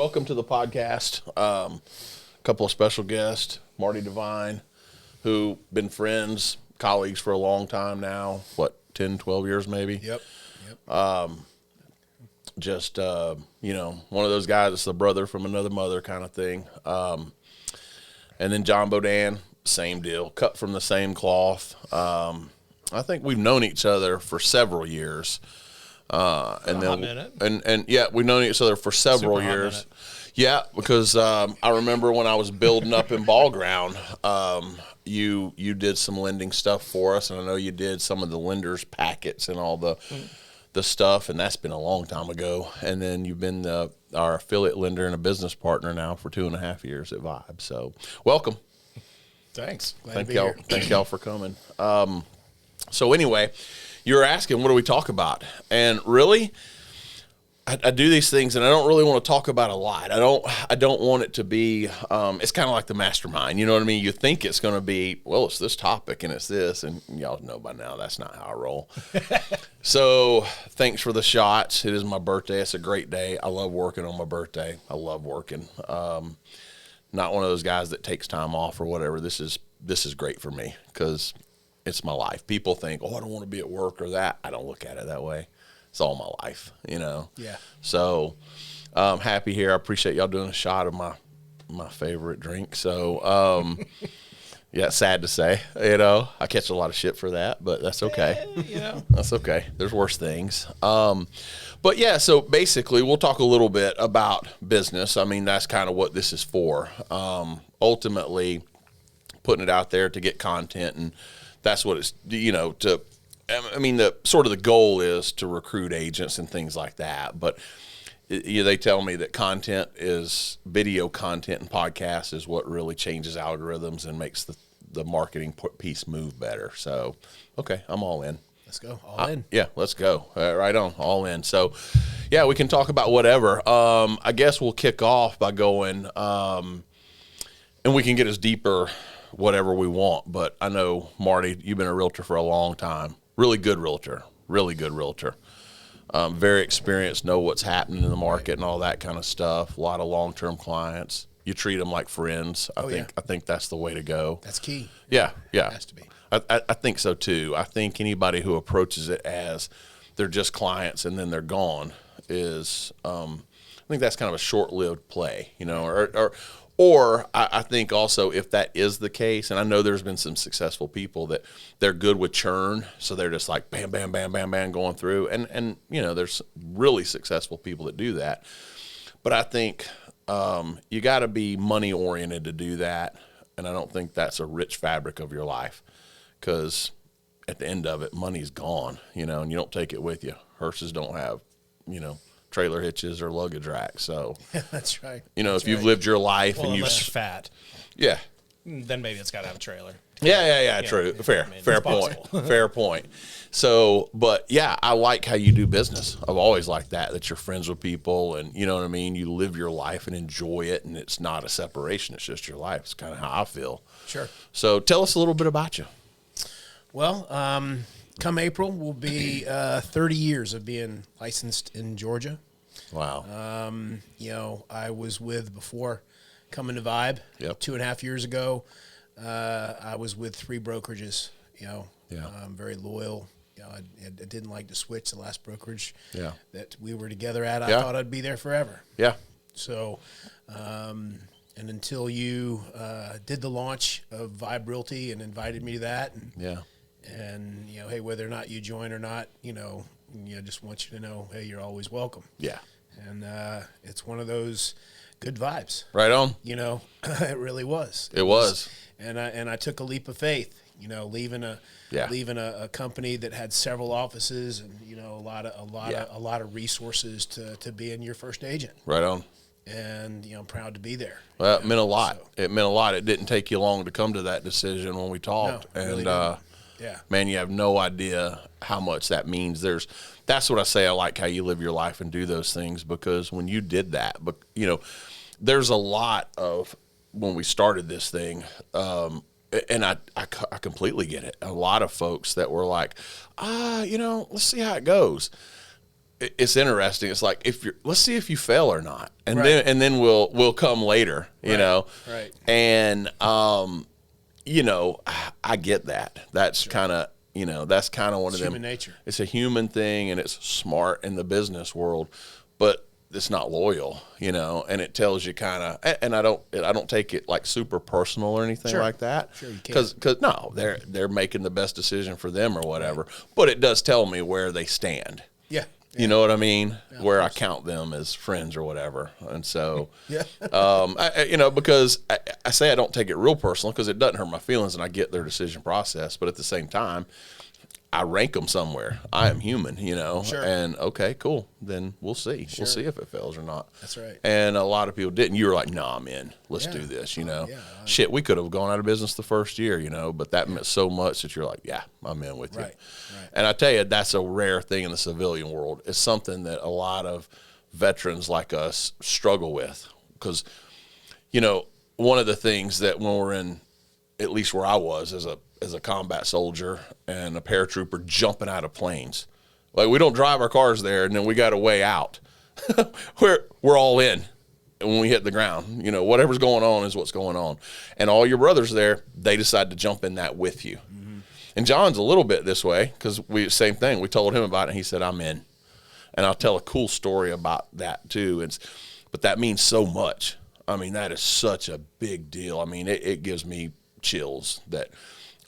Welcome to the podcast. A couple of special guests, Marty Devine, who been friends, colleagues for a long time now, 10, 12 years maybe? Yep. Just, one of those guys that's the brother from another mother kind of thing. And then Jon Bodan, same deal, cut from the same cloth. I think we've known each other for several years. And we've known each other for several years. Yeah, because I remember when I was building up in Ball Ground, you did some lending stuff for us, and I know you did some of the lenders packets and all the stuff, and that's been a long time ago. And then you've been our affiliate lender and a business partner now for 2.5 years at Vibe. So welcome. Thanks. Thank y'all for coming. So anyway, you were asking, what do we talk about? And really, I do these things, and I don't really want to talk about a lot. I don't want it to be. It's kind of like the mastermind. You know what I mean? You think it's going to be, well, it's this topic and it's this, and y'all know by now that's not how I roll. So thanks for the shots. It is my birthday. It's a great day. I love working on my birthday. I love working. Not one of those guys that takes time off or whatever. This is great for me because it's my life. People think, oh, I don't want to be at work or that. I don't look at it that way. It's all my life, Yeah. So happy here. I appreciate y'all doing a shot of my favorite drink. So, yeah, sad to say, I catch a lot of shit for that, but that's okay. That's okay. There's worse things. But yeah, so basically we'll talk a little bit about business. I mean, that's kind of what this is for. Ultimately putting it out there to get content, and that's what it's, the goal is to recruit agents and things like that. But they tell me that video content and podcasts is what really changes algorithms and makes the marketing piece move better. So, okay, I'm all in. Let's go. All in. Yeah, let's go. Right on. All in. So, yeah, we can talk about whatever. I guess we'll kick off by going, and we can get as deeper whatever we want. But I know, Marty, you've been a realtor for a long time. Really good realtor. Very experienced, know what's happening in the market and all that kind of stuff. A lot of long-term clients. You treat them like friends. I think that's the way to go. That's key. Yeah. It has to be. I think so too. I think anybody who approaches it as they're just clients and then they're gone is, I think that's kind of a short-lived play, Or I think also if that is the case, and I know there's been some successful people that they're good with churn, so they're just like bam, bam, bam, bam, bam going through, and there's really successful people that do that. But I think you got to be money oriented to do that, and I don't think that's a rich fabric of your life, because at the end of it, money's gone, and you don't take it with you. Hearses don't have, trailer hitches or luggage racks. So that's right. If you've lived your life and you're fat, yeah, then maybe it's got to have a trailer. Yeah. True. Fair point. Fair point. So, but yeah, I like how you do business. I've always liked that you're friends with people, and you know what I mean. You live your life and enjoy it, and it's not a separation. It's just your life. It's kind of how I feel. Sure. So, tell us a little bit about you. Well, come April will be 30 years of being licensed in Georgia. Wow. I was before coming to Vibe 2.5 years ago. I was with 3 brokerages, very loyal. I didn't like to switch the last brokerage that we were together at. I thought I'd be there forever. Yeah. So, and until you did the launch of Vibe Realty and invited me to that. And hey, whether or not you join or not, just want you to know, hey, you're always welcome. Yeah. And it's one of those good vibes. Right on. It really was. It was. And I took a leap of faith, leaving a company that had several offices and a lot of resources to be in your first agent. Right on. And I'm proud to be there. Well, it meant a lot. So. It meant a lot. It didn't take you long to come to that decision when we talked. No, and really didn't. Yeah. Man, you have no idea how much that means. That's what I say. I like how you live your life and do those things, because when you did that, but there's a lot of, when we started this thing, and I completely get it. A lot of folks that were like, let's see how it goes. it's interesting. It's like let's see if you fail or not, and Right. then we'll come later, you know. Right. And you know, I get that. That's kind of that's kind of one of them. Human nature. It's a human thing, and it's smart in the business world, but it's not loyal, you know. And it tells you kind of, and I don't take it like super personal or anything Sure. like that. Sure, you can't. Because no, they're making the best decision for them or whatever. But it does tell me where they stand. Yeah. You know what I mean? Where I count them as friends or whatever. And so, Yeah. you know, because I say I don't take it real personal because it doesn't hurt my feelings and I get their decision process. But at the same time, I rank them somewhere. I am human, you know. Sure. And okay, cool. Then we'll see. We'll see if it fails or not. That's right. And a lot of people didn't. You were like, "No, I'm in. Let's Yeah. do this." You know, yeah. shit, we could have gone out of business the first year, you know, but that meant so much that you're like, "Yeah, I'm in with you." Right. And I tell you, that's a rare thing in the civilian world. It's something that a lot of veterans like us struggle with because, you know, one of the things that when we're in, at least where I was as a combat soldier and a paratrooper jumping out of planes, like we don't drive our cars there and then we got a way out. we're all in. And when we hit the ground, you know, whatever's going on is what's going on. And all your brothers there, they decide to jump in that with you. Mm-hmm. And John's a little bit this way because same thing. We told him about it and he said, I'm in. And I'll tell a cool story about that too. But that means so much. I mean, that is such a big deal. I mean, it gives me chills that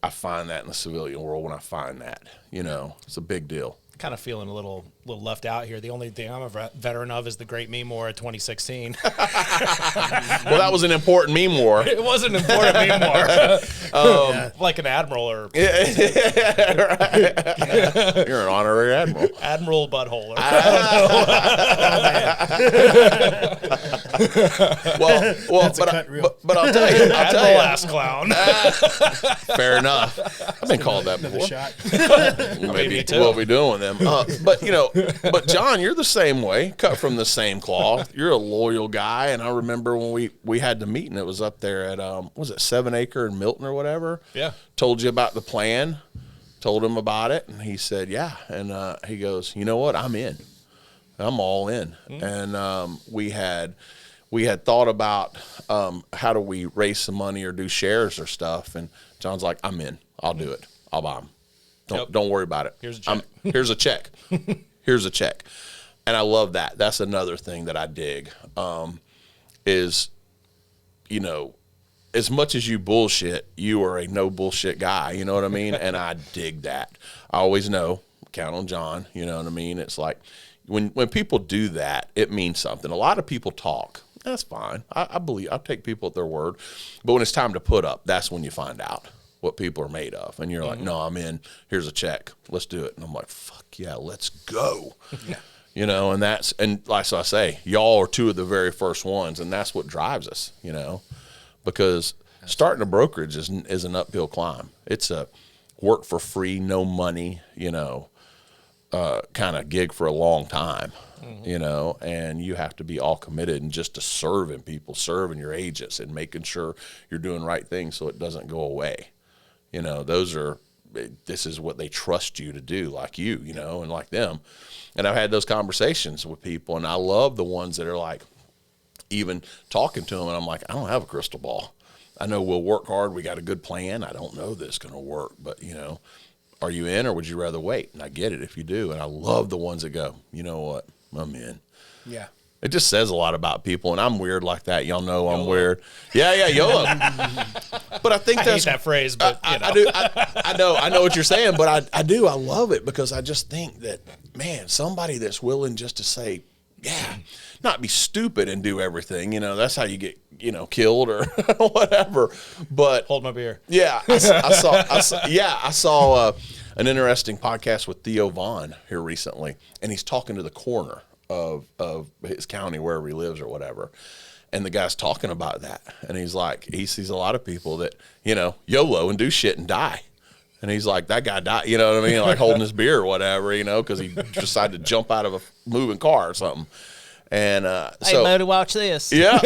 I find that in the civilian world when I find that, you know, it's a big deal. Kind of feeling a little left out here. The only thing I'm a veteran of is the Great Meme War of 2016. Well, that was an important meme war. It was an important meme war. Like an admiral or Right. You're an honorary admiral. admiral butthole. Or but I'll tell you, admiral ass clown. fair enough. I've been called that Another before. shot. Maybe me too. we'll be doing them. But you know, but John, you're the same way, cut from the same cloth. You're a loyal guy, and I remember when we had the meeting. It was up there at was it 7 Acre in Milton or whatever? Yeah. Told you about the plan. Told him about it, and he said, "Yeah." And he goes, "You know what? I'm in. I'm all in." And we had thought about how do we raise some money or do shares or stuff. And John's like, "I'm in. I'll do it. I'll buy them. Don't worry about it. Here's a check. Here's a check. Here's a check." And I love that. That's another thing that I dig. Is, you know, as much as you bullshit, you are a no bullshit guy. You know what I mean? And I dig that. I always know, count on John. You know what I mean? It's like when people do that, it means something. A lot of people talk. That's fine. I believe I take people at their word. But when it's time to put up, that's when you find out what people are made of. And you're like, no, I'm in. Here's a check. Let's do it. And I'm like, fuck yeah, let's go. Yeah. You know, and like so I say, y'all are two of the very first ones, and that's what drives us, you know, because starting a brokerage is an uphill climb. It's a work for free, no money, you know, kind of gig for a long time, you know, and you have to be all committed and just to serving people, serving your agents and making sure you're doing right things so it doesn't go away. You know, this is what they trust you to do, like you know, and like them. And I've had those conversations with people, and I love the ones that are like, even talking to them, and I'm like, I don't have a crystal ball. I know we'll work hard. We got a good plan. I don't know this is going to work, but, you know, are you in or would you rather wait? And I get it if you do. And I love the ones that go, you know what, I'm in. Yeah. It just says a lot about people, and I'm weird like that. Y'all know I'm weird. Yeah, YOLO. But I think I hate that phrase, but you know. I know. I know what you're saying, but I do. I love it because I just think that, man, somebody that's willing just to say, yeah, not be stupid and do everything. You know, that's how you get, you know, killed or whatever. But Hold my beer. yeah, I saw an interesting podcast with Theo Vaughn here recently, and he's talking to the coroner of his county, wherever he lives or whatever. And the guy's talking about that. And he's like, he sees a lot of people that, you know, YOLO and do shit and die. And he's like, that guy died, you know what I mean? Like holding his beer or whatever, you know, because he decided to jump out of a moving car or something. And hey, Mo, to watch this. Yeah.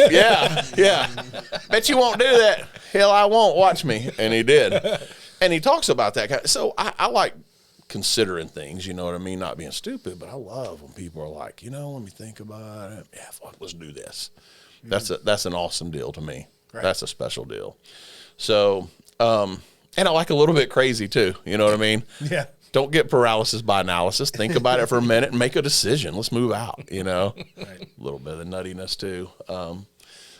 Bet you won't do that. Hell, I won't. Watch me. And he did. And he talks about that. So I like considering things, you know what I mean? Not being stupid, but I love when people are like, let me think about it. Yeah, fuck, let's do this. That's an awesome deal to me. Right. That's a special deal. So, and I like a little bit crazy too. You know what I mean? Yeah. Don't get paralysis by analysis. Think about it for a minute and make a decision. Let's move out, Right. A little bit of the nuttiness too.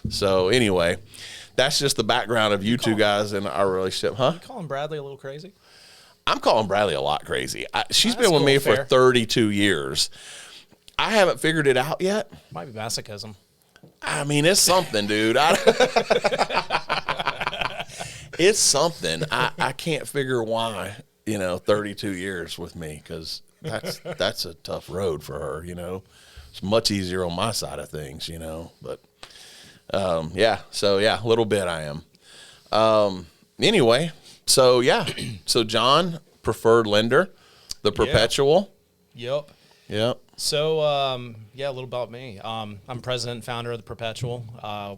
So anyway, that's just the background of you two guys and our relationship, huh? You calling Bradley a little crazy? I'm calling Bradley a lot crazy. She's been with me for 32 years. I haven't figured it out yet. Might be masochism. I mean, it's something, dude. It's something. I can't figure why, 32 years with me, because that's a tough road for her, It's much easier on my side of things, But, yeah. So, yeah, a little bit I am. Anyway. So, yeah. So, Jon, preferred lender, the perpetual. Yep. So, a little about me. I'm president and founder of the Perpetual.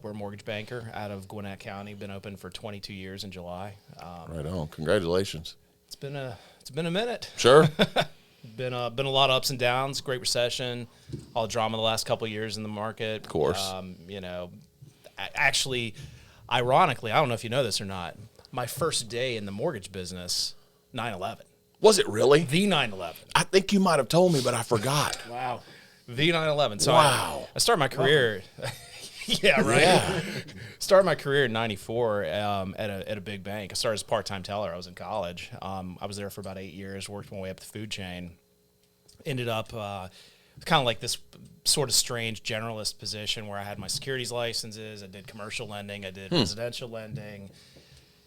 We're a mortgage banker out of Gwinnett County. Been open for 22 years in July. Right on. Congratulations. It's been a minute. Sure. Been a lot of ups and downs. Great recession. All the drama the last couple of years in the market. Of course. Actually, ironically, I don't know if you know this or not. My first day in the mortgage business, 9/11. Was it really? The 9/11. I think you might have told me, but I forgot. Wow. The 9/11. So wow. I started my career. Yeah, right. Yeah. Started my career in '94 at a big bank. I started as a part-time teller. I was in college. I was there for about 8 years. Worked my way up the food chain. Ended up kind of like this sort of strange generalist position where I had my securities licenses. I did commercial lending. I did residential lending.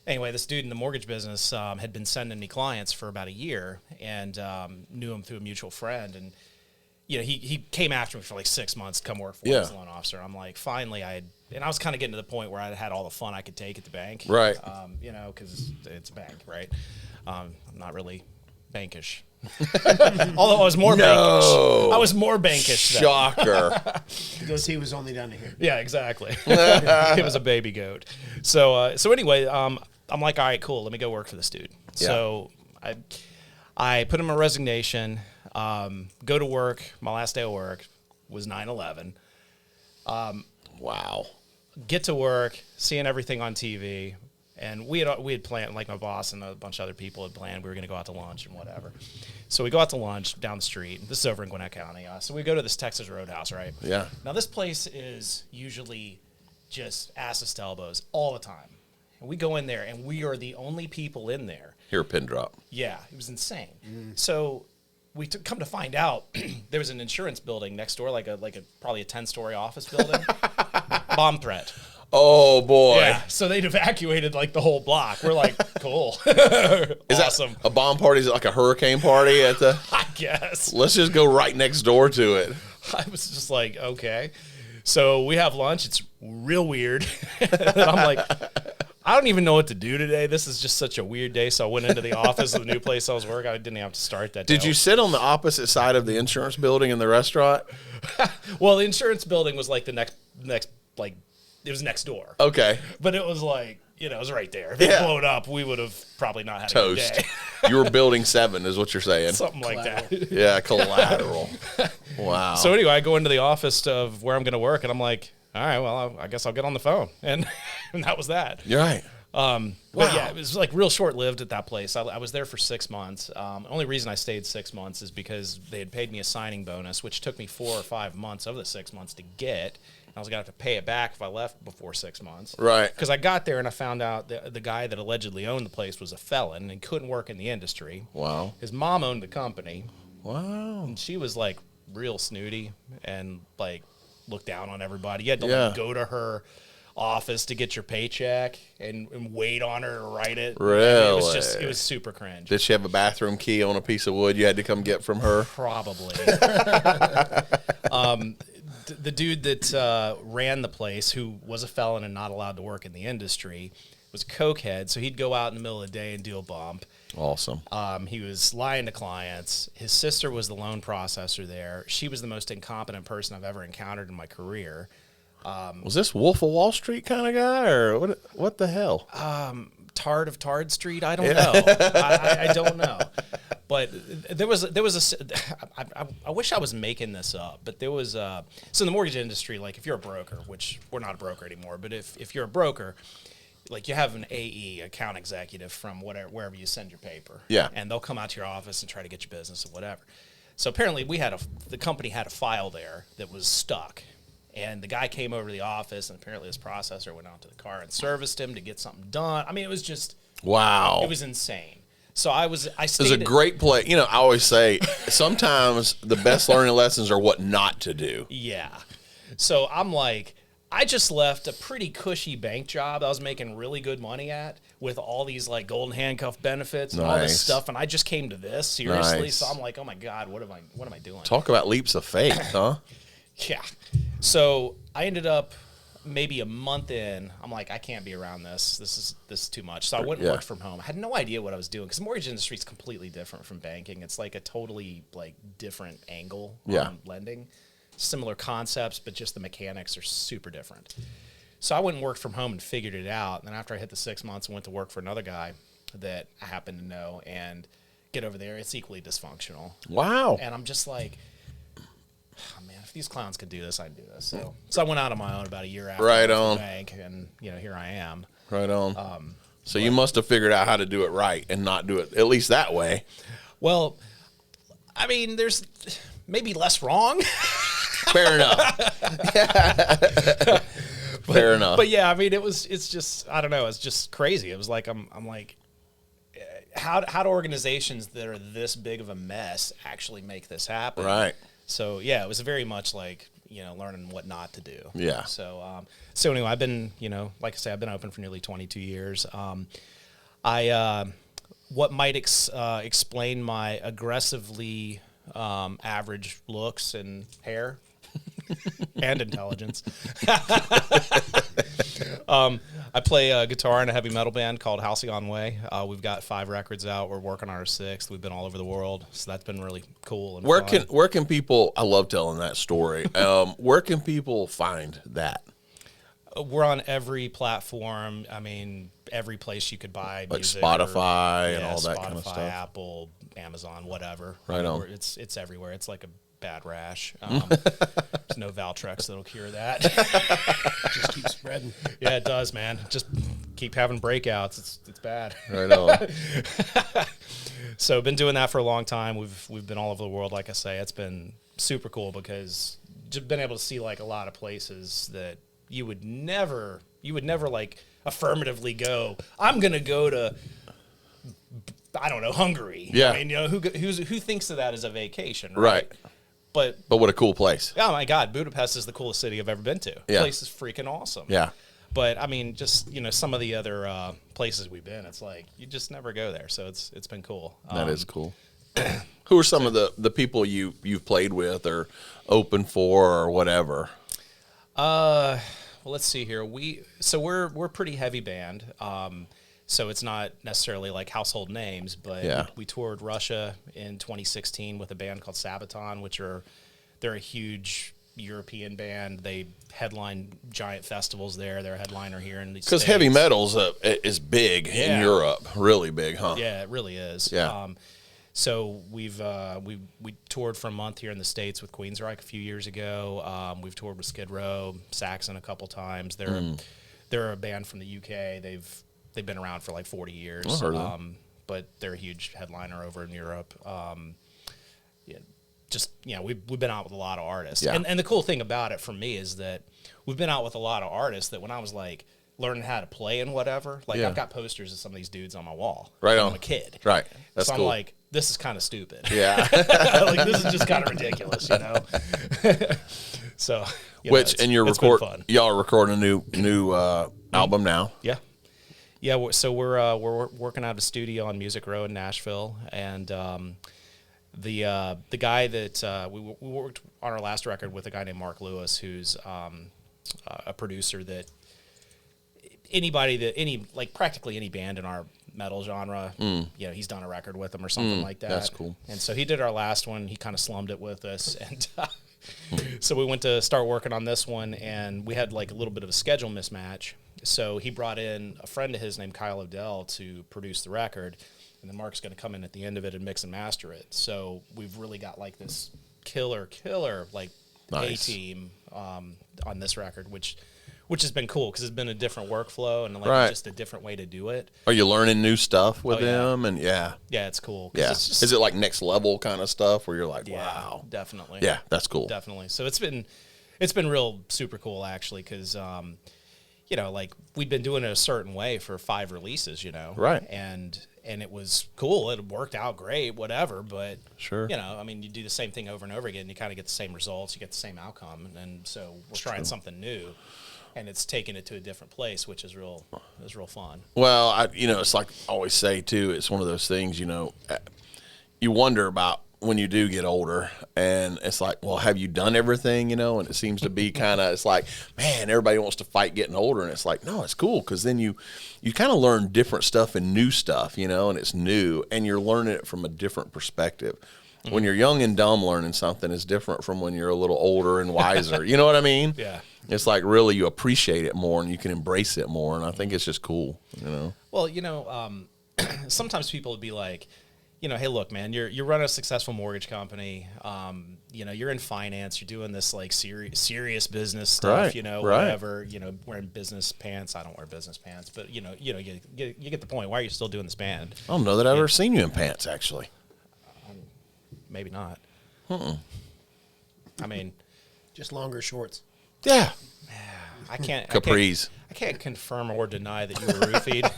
Anyway, this dude in the mortgage business had been sending me clients for about a year, and knew him through a mutual friend. And he came after me for like 6 months to come work for me as a loan officer. I'm like, finally, I was kind of getting to the point where I had all the fun I could take at the bank, right? Because it's a bank, right? I'm not really bankish. Although I was more bankish. I was more bankish. Shocker. Because he was only down to here. Yeah, exactly. It was a baby goat. So anyway, I'm like, all right, cool. Let me go work for this dude. Yeah. So I put in my resignation, go to work. My last day of work was 9/11. Wow. Get to work, seeing everything on TV. And we had planned, like my boss and a bunch of other people had planned, we were going to go out to lunch and whatever. So we go out to lunch down the street. This is over in Gwinnett County. So we go to this Texas Roadhouse, right? Yeah. Now this place is usually just asses to elbows all the time. And we go in there, and we are the only people in there. Hear a pin drop. Yeah, it was insane. So we come to find out there was an insurance building next door, like a probably a 10-story office building. Bomb threat. Oh boy! Yeah, so they'd evacuated like the whole block. We're like, cool, Is awesome. that a bomb party? Is it like a hurricane party at the? I guess. Let's just go right next door to it. I was just like, okay. So we have lunch. It's real weird. And I'm like, I don't even know what to do today. This is just such a weird day. So I went into the office of the new place I was working. I didn't have to start that day. Did you sit on the opposite side of the insurance building in the restaurant? Well, the insurance building was like the next like. It was next door. Okay. But it was like, it was right there. If it blowed up, we would have probably not had toast. A good day. You were building 7 is what you're saying. Something like that. Yeah, collateral. Wow. So anyway, I go into the office of where I'm going to work, and I'm like, all right, well, I guess I'll get on the phone. And that was that. You're right. But yeah, it was like real short-lived at that place. I was there for 6 months. The only reason I stayed 6 months is because they had paid me a signing bonus, which took me 4 or 5 months of the 6 months to get. I was going to have to pay it back if I left before 6 months. Right. Because I got there and I found out the guy that allegedly owned the place was a felon and couldn't work in the industry. Wow. His mom owned the company. Wow. And she was like real snooty and like looked down on everybody. You had to like go to her office to get your paycheck and wait on her to write it. Really? It was super cringe. Did she have a bathroom key on a piece of wood you had to come get from her? Probably. The dude that ran the place, who was a felon and not allowed to work in the industry, was a cokehead. So he'd go out in the middle of the day and do a bump. Awesome. He was lying to clients. His sister was the loan processor there. She was the most incompetent person I've ever encountered in my career. Was this Wolf of Wall Street kind of guy, or what the hell? Tard of Tard Street? I don't know. I don't know. But there was I wish I was making this up, but there was so in the mortgage industry, like if you're a broker, which we're not a broker anymore, but if you're a broker, like you have an AE, account executive from wherever you send your paper, and they'll come out to your office and try to get your business or whatever. So apparently the company had a file there that was stuck, and the guy came over to the office, and apparently his processor went out to the car and serviced him to get something done. I mean, it was just wow, it was insane. So I stayed. It was a great play. You know, I always say sometimes the best learning lessons are what not to do. Yeah. So I'm like, I just left a pretty cushy bank job I was making really good money at with all these like golden handcuff benefits and all this stuff, and I just came to this seriously. So I'm like, oh my God, what am I doing? Talk about leaps of faith, huh? Yeah. So I ended up maybe a month in, I'm like, I can't be around this. This is too much. So I went and worked from home. I had no idea what I was doing because the mortgage industry is completely different from banking. It's like a totally like different angle on lending. Similar concepts, but just the mechanics are super different. So I went and worked from home and figured it out. And then after I hit the 6 months, I went to work for another guy that I happened to know and get over there. It's equally dysfunctional. Wow. And I'm just like, oh, man, if these clowns could do this, I'd do this. So I went out on my own about a year after the bank, and here I am. Right on. So you must have figured out how to do it right and not do it at least that way. Well, I mean, there's maybe less wrong. Fair enough. Fair enough. But yeah, I mean, it's just, I don't know, it's just crazy. It was like, I'm like, how do organizations that are this big of a mess actually make this happen? Right. So yeah, it was very much like, learning what not to do. Yeah. So, anyway, I've been, like I say, I've been open for nearly 22 years. What might explain my aggressively average looks and hair and intelligence. I play guitar in a heavy metal band called Halcyon Way. We've got 5 records out. We're working on our 6th. We've been all over the world, so that's been really cool. And where can people? I love telling that story. Where can people find that? We're on every platform. I mean, every place you could buy like music Spotify and all that Spotify, kind of stuff. Apple, Amazon, whatever. Right on. It's everywhere. It's like a bad rash. There's no Valtrex that'll cure that. Just keep spreading. Yeah, it does, man. Just keep having breakouts. It's bad. Right on. So been doing that for a long time. We've been all over the world. Like I say, it's been super cool because just been able to see like a lot of places that you would never like affirmatively go, I'm going to go to, I don't know, Hungary. Yeah. I mean, who thinks of that as a vacation, right? But what a cool place. Oh my God, Budapest is the coolest city I've ever been to. The place is freaking awesome. Yeah. But I mean, just, some of the other places we've been, it's like, you just never go there. So it's been cool. That is cool. Who are some of the people you've played with or open for or whatever? Well, let's see here. We're a pretty heavy band. So it's not necessarily like household names, but we toured Russia in 2016 with a band called Sabaton, they're a huge European band. They headline giant festivals there. They're a headliner here in the States. Because heavy metal is big in Europe, really big, huh? Yeah, it really is. Yeah. So we toured for a month here in the States with Queensryche a few years ago. We've toured with Skid Row, Saxon a couple times. They're a band from the UK. They've been around for like 40 years. But they're a huge headliner over in Europe. We've been out with a lot of artists. Yeah. And the cool thing about it for me is that we've been out with a lot of artists that when I was like learning how to play and whatever, like I've got posters of some of these dudes on my wall. Right when on. I'm a kid. Right. That's so cool. I'm like, this is kind of stupid. Yeah. Like this is just kind of ridiculous, So, y'all are recording a new album now. Yeah. Yeah, so we're working out of a studio on Music Row in Nashville, and the guy that we worked on our last record with, a guy named Mark Lewis, who's a producer that practically any band in our metal genre, he's done a record with them or something like that. That's cool. And so he did our last one. He kind of slummed it with us, and so we went to start working on this one, and we had like a little bit of a schedule mismatch. So he brought in a friend of his named Kyle Odell to produce the record, and then Mark's going to come in at the end of it and mix and master it. So we've really got like this killer like Nice. A team on this record, which has been cool because it's been a different workflow and like Right. just a different way to do it. Are you learning new stuff with Oh, yeah. them? And yeah. Yeah, it's cool. 'Cause Yeah. it's just, Is it like next level kind of stuff where you're like, yeah, wow. definitely. Yeah, that's cool. Definitely. So it's been real super cool actually because you know, like we'd been doing it a certain way for 5 releases, you know, Right. And it was cool. It worked out great, whatever. But Sure. you know, I mean, you do the same thing over and over again, you kind of get the same results, you get the same outcome, and so we're trying something new, and it's taking it to a different place, which is real fun. Well, it's like I always say too. It's one of those things. You wonder about when you do get older, and it's like, well, have you done everything? And it seems to be kind of. It's like, man, everybody wants to fight getting older, and it's like, no, it's cool because then you kind of learn different stuff and new stuff, and it's new, and you're learning it from a different perspective. Mm-hmm. When you're young and dumb, learning something is different from when you're a little older and wiser. You know what I mean? Yeah. It's like really you appreciate it more and you can embrace it more, and I think it's just cool. Well, sometimes people would be like, hey, look, man, you're running a successful mortgage company. You're in finance. You're doing this like serious business stuff. Right, Whatever. Wearing business pants. I don't wear business pants, but you get the point. Why are you still doing this band? I don't know that I've ever seen you in pants, actually. Maybe not. I mean, Just longer shorts. Yeah. I can't. Capris. I can't confirm or deny that you were roofied.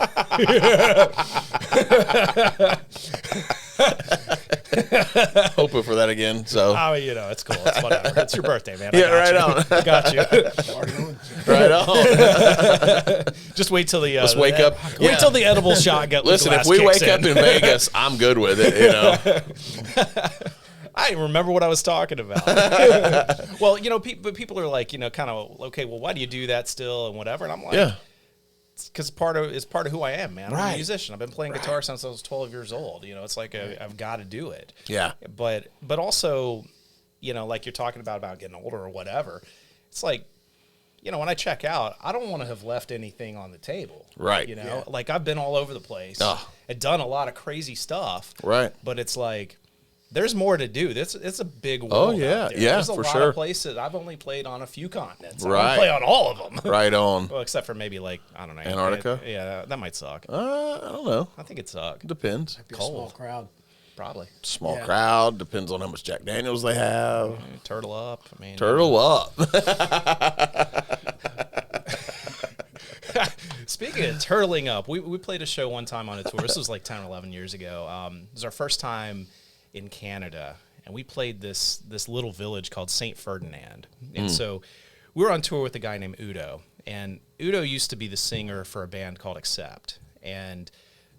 Hoping for that again. So. Oh, it's cool. It's whatever. It's your birthday, man. Yeah, right on. I got you. Right on. Just wait till the. Let's wake up. Wait till the edible shot gets. Listen, if we wake up in Vegas, I'm good with it. I didn't remember what I was talking about. Well, but people are like, kind of, okay, well, why do you do that still and whatever? And I'm like, Yeah. Because it's part of who I am, man. I'm Right. a musician. I've been playing guitar since I was 12 years old. It's like I've got to do it. Yeah. But also, like you're talking about getting older or whatever. It's like, when I check out, I don't want to have left anything on the table. Right. Like I've been all over the place and done a lot of crazy stuff. Right. But it's like, there's more to do. It's a big world. Oh, yeah. Out there. Yeah, There's a for lot sure. of places. I've only played on a few continents. I Right. don't play on all of them. Right on. Well, except for maybe like, I don't know. Antarctica? Yeah, that might suck. I don't know. I think it suck. Depends. Be a small crowd. Probably. Small Yeah. crowd. Depends on how much Jack Daniels they have. Turtle up. I mean, Turtle up. Speaking of turtling up, we played a show one time on a tour. This was like 10 or 11 years ago. It was our first time in Canada, and we played this little village called St. Ferdinand. And so we were on tour with a guy named Udo, and Udo used to be the singer for a band called Accept, and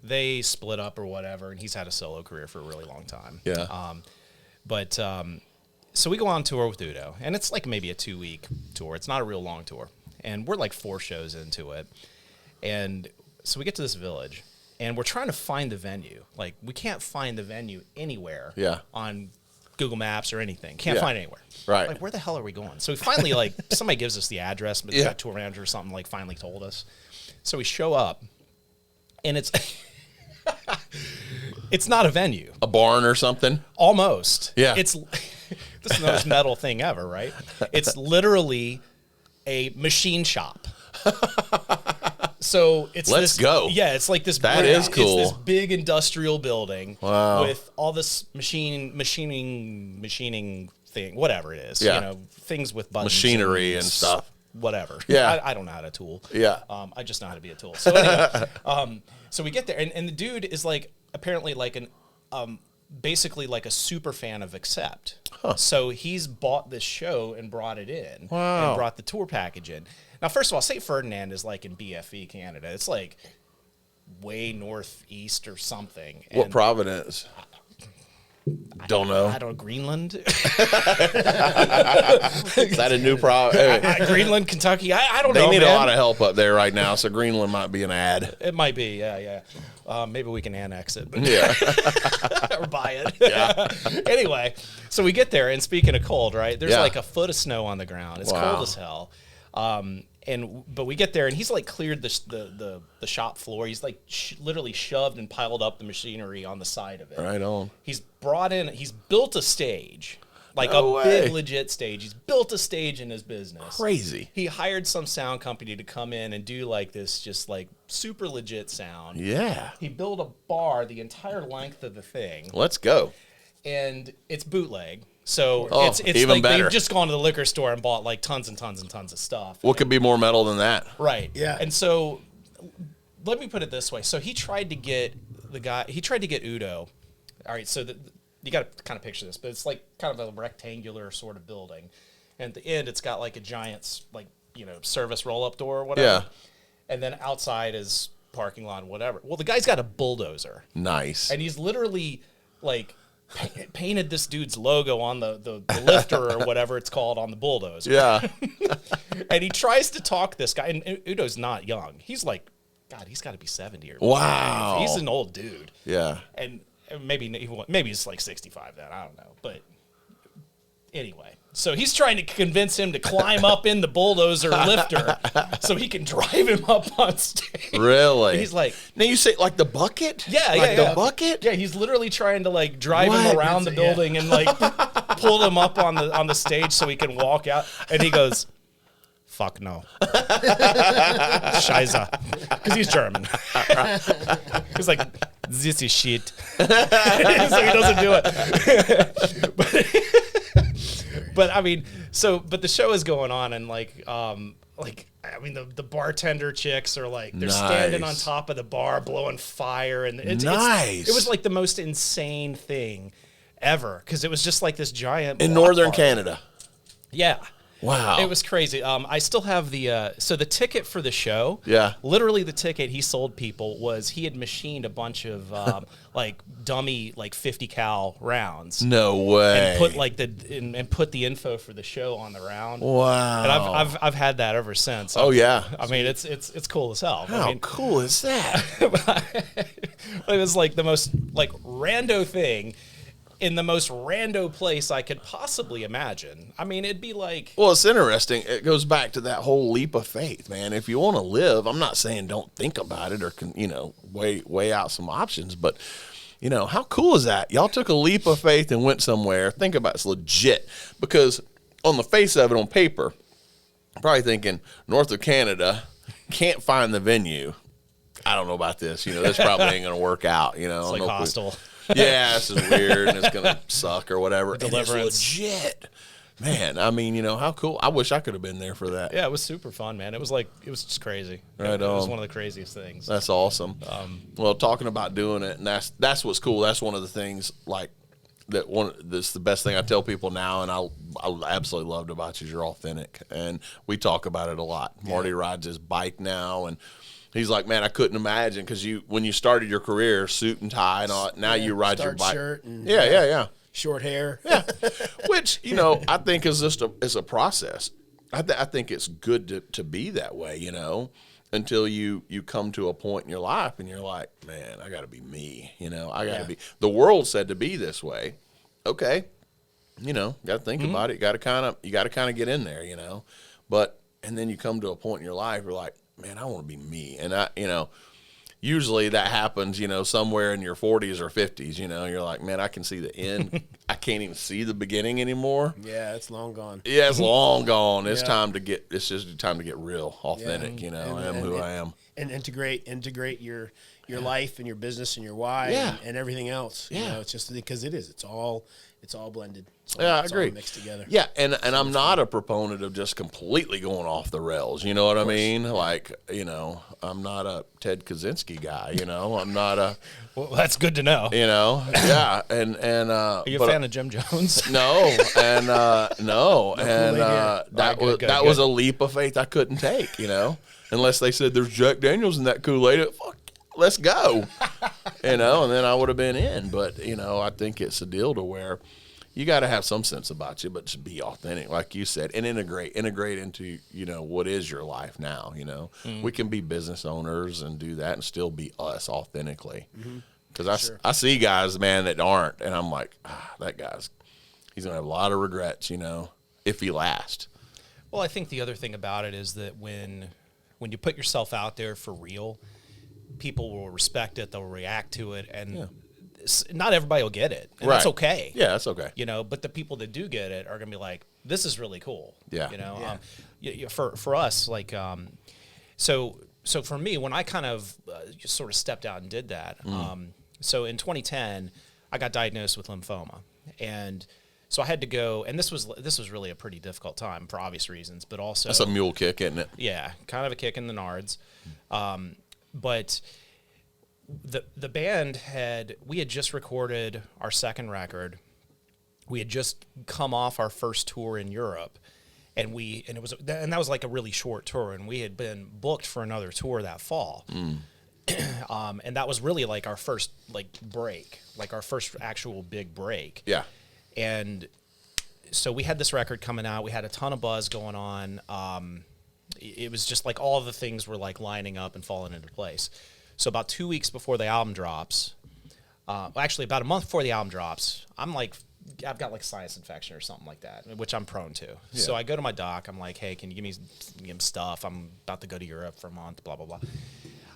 they split up or whatever, and he's had a solo career for a really long time. Yeah. So we go on tour with Udo, and it's like maybe a 2-week tour. It's not a real long tour. And we're like 4 shows into it. And so we get to this village, and we're trying to find the venue. Like, we can't find the venue anywhere on Google Maps or anything. Can't find it anywhere. Right. Like, where the hell are we going? So we finally, like, somebody gives us the address, but the tour manager or something, like, finally told us. So we show up, and it's... It's not a venue. A barn or something? Almost. Yeah. It's this is the most metal thing ever, right? It's literally a machine shop. So it's Let's go. Yeah, it's like this. That is cool. It's this big industrial building with all this machining thing, whatever it is. Yeah. Things with buttons, Machinery and stuff. Whatever. Yeah. I don't know how to tool. Yeah. I just know how to be a tool. So anyway, so we get there, and the dude is like apparently like an basically like a super fan of Accept. Huh. So he's bought this show and brought it in. Wow. And brought the tour package in. Now, first of all, St. Ferdinand is like in BFE, Canada. It's like way northeast or something. What And Providence? Don't know. I don't know. Greenland? Is that a new problem? Greenland, Kentucky? I don't know, They need man. a lot of help up there right now, so Greenland might be an ad. It might be, yeah. Maybe we can annex it. But Yeah. or buy it. Yeah. Anyway, so we get there, and speaking of cold, right? There's Yeah. like a foot of snow on the ground. It's Wow. cold as hell. But we get there, and he's like cleared the shop floor. He's like literally shoved and piled up the machinery on the side of it. Right on. He's built a stage, like No a way. big legit stage. He's built a stage in his business. Crazy. He hired some sound company to come in and do like this, just like super legit sound. Yeah. He built a bar the entire length of the thing, Let's go. and it's bootleg. So Oh, it's even like better. they've just gone to the liquor store and bought like tons and tons and tons of stuff. What could be more metal than that? Right. Yeah. And so let me put it this way. So he tried to get Udo. All right. So you got to kind of picture this, but it's like kind of a rectangular sort of building. And at the end, it's got like a giant, like, service roll up door or whatever. Yeah. And then outside is parking lot and whatever. Well, the guy's got a bulldozer. Nice. And he's literally like painted this dude's logo on the lifter or whatever it's called on the bulldozer. Yeah. And he tries to talk this guy, and Udo's not young. He's like, God, he's got to be 70 or Wow. He's an old dude. Yeah. And maybe he's like 65 then. I don't know. But anyway, so he's trying to convince him to climb up in the bulldozer lifter so he can drive him up on stage. Really? And he's like, now you say like the bucket? Yeah, like yeah. the bucket? yeah, he's literally trying to like drive What? him around the building and like pull him up on the stage so he can walk out. And he goes, "Fuck no, Scheiße," because he's German. He's like, "This is shit," so he doesn't do it. But I mean, but the show is going on, and the bartender chicks are like, they're standing on Nice. top of the bar blowing fire, and Nice. it was like the most insane thing ever, because it was just like this giant In block northern party. Canada. Yeah. Wow. It was crazy. I still have the ticket for the show. Yeah. Literally, the ticket he sold people was he had machined a bunch of like dummy 50 cal rounds. No way. And put put the info for the show on the round. Wow. And I've had that ever since. Oh yeah. I mean, it's cool as hell. How I mean, cool is that? it was like the most rando thing in the most rando place I could possibly imagine. I mean, it'd be like... Well, it's interesting. It goes back to that whole leap of faith, man. If you want to live, I'm not saying don't think about it or, weigh out some options, but, how cool is that? Y'all took a leap of faith and went somewhere. Think about it. It's legit. Because on the face of it, on paper, I'm probably thinking north of Canada, can't find the venue. I don't know about this. This probably ain't going to work out. It's like Hostel. Yeah, this is weird and it's gonna suck or whatever. And it's Deliverance. legit, man. I mean, how cool. I wish I could have been there for that. Yeah, it was super fun, man. It was just crazy. Right It was on. one of the craziest things. That's awesome. Well, talking about doing it, and that's what's cool. That's one of the things that's the best thing I tell people now, and I absolutely loved about you is you're authentic, and we talk about it a lot. Marty rides his bike now, and he's like, man, I couldn't imagine because when you started your career, suit and tie and all. Now you ride your bike. Shirt and Yeah. short hair. Yeah, which I think is just a process. I think it's good to be that way, until you come to a point in your life and you're like, man, I got to be me. I got to be. The world said to be this way. Okay, got to think about it. You got to kind of get in there, But and then you come to a point in your life where you're like, man, I want to be me, and usually that happens, somewhere in your 40s or 50s, you're like, man, I can see the end. I can't even see the beginning anymore. Yeah, it's long gone. Yeah, it's long gone. It's Yeah. it's just time to get real, authentic, I am who I am. And integrate your life and your business and your why Yeah. and everything else. Yeah. It's just because it's all blended. I It's agree. all mixed together. Yeah, and I'm not a proponent of just completely going off the rails. You know what I mean? Like, I'm not a Ted Kaczynski guy. I'm not a, Well, that's good to know. yeah, and Are you a fan of Jim Jones? No, and no, and that good, was a leap of faith I couldn't take. Unless they said there's Jack Daniels in that Kool-Aid. Fuck, let's go. And then I would have been in. But I think it's a deal to where you got to have some sense about you, but just be authentic, like you said, and integrate into what is your life now. We can be business owners and do that and still be us authentically. Because I see guys, man, that aren't, and I'm like, that guy's he's gonna have a lot of regrets, if he lasts. Well, I think the other thing about it is that when you put yourself out there for real, people will respect it, they'll react to it, and not everybody will get it, and that's okay. Yeah, that's okay. But the people that do get it are going to be like, this is really cool. Yeah. For us, like, so for me, when I kind of just sort of stepped out and did that, so in 2010, I got diagnosed with lymphoma, and so I had to go, and this was really a pretty difficult time for obvious reasons, but also that's a mule kick, isn't it? Yeah, kind of a kick in the nards. But the band we had just recorded our second record. We had just come off our first tour in Europe, and that was like a really short tour, and we had been booked for another tour that fall. And that was really like our first break, like our first actual big break. Yeah. And so we had this record coming out. We had a ton of buzz going on. It was just like all the things were like lining up and falling into place. So about 2 weeks before the album drops, actually about a month before the album drops, I've got like sinus infection or something like that, which I'm prone to. Yeah. So I go to my doc. I'm like, hey, can you give me some stuff? I'm about to go to Europe for a month, blah, blah,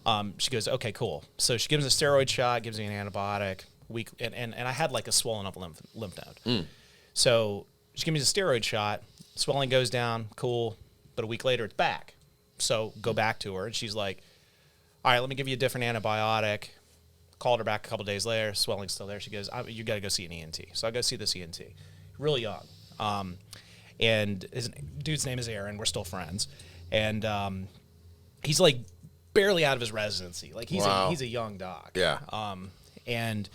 blah. She goes, okay, cool. So she gives me a steroid shot, gives me an antibiotic. And I had like a swollen up lymph node. So she gives me the steroid shot, swelling goes down, cool. But a week later, it's back. So go back to her, and she's like, all right, let me give you a different antibiotic. Called her back a couple days later, swelling's still there. She goes, you got to go see an ENT. So I go see this ENT, really young. And his dude's name is Aaron. We're still friends. And he's like barely out of his residency. Like he's a young doc. Yeah. And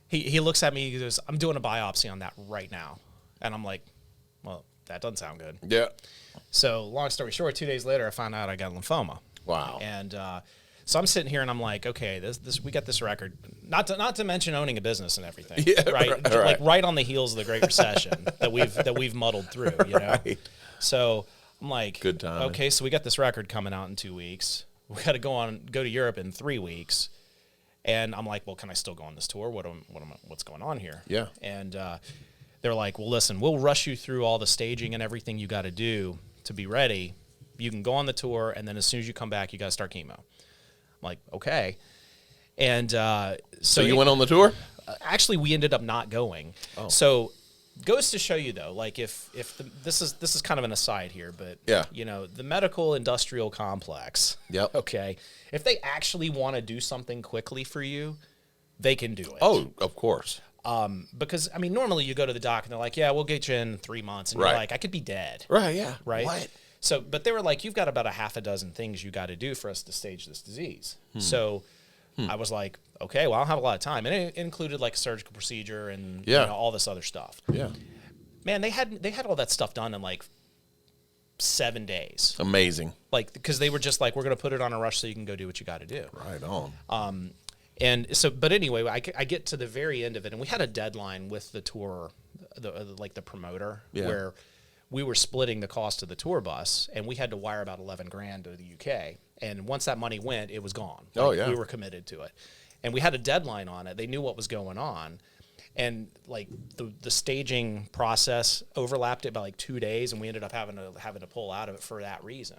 he looks at me, he goes, I'm doing a biopsy on that right now. And I'm like, well, that doesn't sound good. Yeah. So long story short, 2 days later, I found out I got lymphoma. Wow. And so I'm sitting here and I'm like, okay, this we got this record. Not to mention owning a business and everything. Yeah, right. Like right on the heels of the Great Recession that we've muddled through. Right. So I'm like, good time. Okay, so we got this record coming out in 2 weeks. We got to go to Europe in 3 weeks. And I'm like, well, can I still go on this tour? What's going on here? Yeah. And they're like, well, listen, we'll rush you through all the staging and everything you got to do to be ready. You can go on the tour, and then as soon as you come back, you got to start chemo. I'm like, okay. And so you went on the tour? Actually, we ended up not going. Oh. So goes to show you, though, like this is kind of an aside here, but the medical industrial complex. Yep. Okay. If they actually want to do something quickly for you, they can do it. Oh, of course. Because I mean, normally you go to the doc and they're like, yeah, we'll get you in 3 months, and you're like, I could be dead. Right. Yeah. Right. What? So, but they were like, you've got about a half a dozen things you got to do for us to stage this disease. So I was like, okay, well, I don't have a lot of time. And it included like a surgical procedure and all this other stuff. Yeah. Man, they had all that stuff done in like 7 days. Amazing. Like, because they were just like, we're going to put it on a rush so you can go do what you got to do. Right on. And so, but anyway, I get to the very end of it, and we had a deadline with the tour, the promoter, where we were splitting the cost of the tour bus, and we had to wire about $11,000 to the UK. And once that money went, it was gone. We were committed to it, and we had a deadline on it. They knew what was going on, and like the staging process overlapped it by like 2 days, and we ended up having to pull out of it for that reason.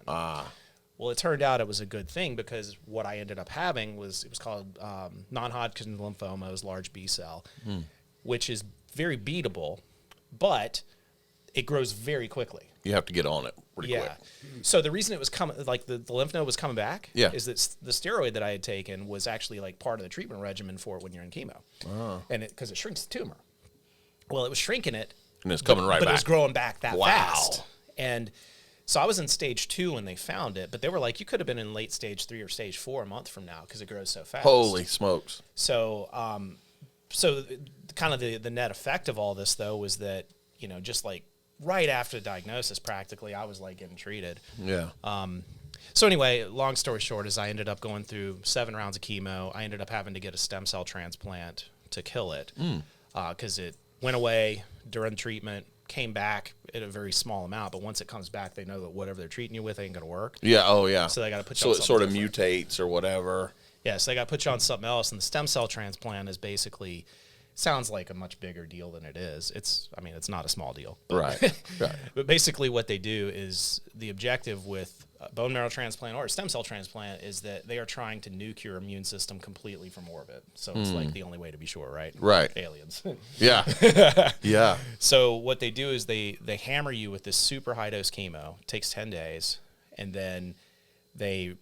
Well, it turned out it was a good thing, because what I ended up having was called non-Hodgkin lymphoma, it was large B cell, which is very beatable, but it grows very quickly. You have to get on it pretty quick. So the reason it was coming, like the lymph node was coming back, is that the steroid that I had taken was actually like part of the treatment regimen for it when you're in chemo, and because it shrinks the tumor. Well, it was shrinking it, and it's coming right back. But it was growing back that fast, and so I was in stage 2 when they found it, but they were like, you could have been in late stage 3 or stage 4 a month from now because it grows so fast. Holy smokes! So, so kind of the net effect of all this though was that just like right after the diagnosis, practically, I was like getting treated. Yeah. So anyway, long story short is I ended up going through 7 rounds of chemo. I ended up having to get a stem cell transplant to kill it because it went away during treatment, came back at a very small amount, but once it comes back, they know that whatever they're treating you with ain't going to work. Yeah. Oh, yeah. So they got to put you on something sort of different. Mutates or whatever. Yeah. So they got to put you on something else, and the stem cell transplant is basically sounds like a much bigger deal than it is. It's not a small deal. But, Right. But basically what they do is the objective with a bone marrow transplant or a stem cell transplant is that they are trying to nuke your immune system completely from orbit. So it's like the only way to be sure, right? Right. Aliens. Yeah. Yeah. So what they do is they hammer you with this super high dose chemo. It takes 10 days. And then you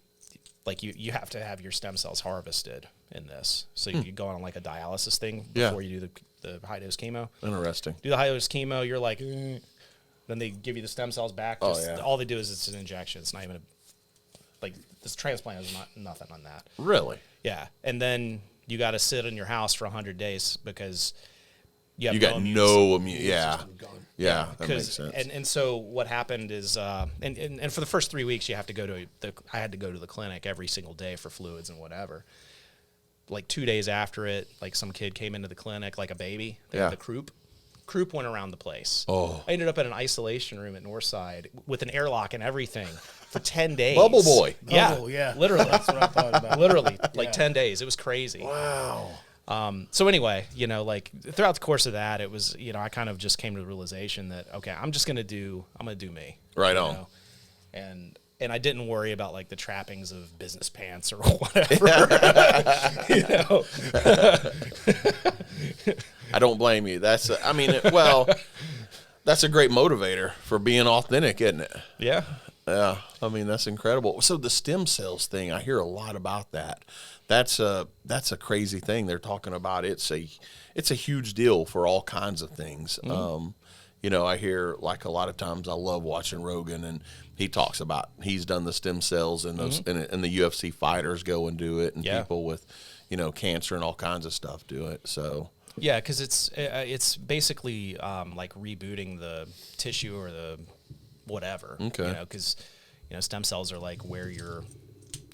have to have your stem cells harvested in this. So you go on like a dialysis thing before you do the high dose chemo. Interesting. Do the high dose chemo, you're like, then they give you the stem cells back. All they do is it's an injection. It's not even this transplant is nothing on that. Really? Yeah. And then you got to sit in your house for 100 days because you got no immune. Yeah. Yeah. That makes sense. And so what happened is, and for the first 3 weeks, you have to go to I had to go to the clinic every single day for fluids and whatever. Like 2 days after it, like some kid came into the clinic like a baby. They had the croup. Croup went around the place. Oh. I ended up in an isolation room at Northside with an airlock and everything for 10 days. Bubble boy. Yeah. Bubble, yeah. Literally. That's what I thought about. Literally, 10 days. It was crazy. Wow. So anyway, throughout the course of that, it was, I kind of just came to the realization that, okay, I'm going to do me. Right on. Know? And I didn't worry about like the trappings of business pants or whatever. I don't blame you. That's a great motivator for being authentic, isn't it? Yeah. Yeah. I mean, that's incredible. So the stem cells thing, I hear a lot about that. That's a crazy thing they're talking about. It's a huge deal for all kinds of things. I hear like a lot of times I love watching Rogan, and he talks about he's done the stem cells and those and the UFC fighters go and do it, and people with cancer and all kinds of stuff do it. So yeah, because it's basically like rebooting the tissue or the whatever. Okay. Because stem cells are like where your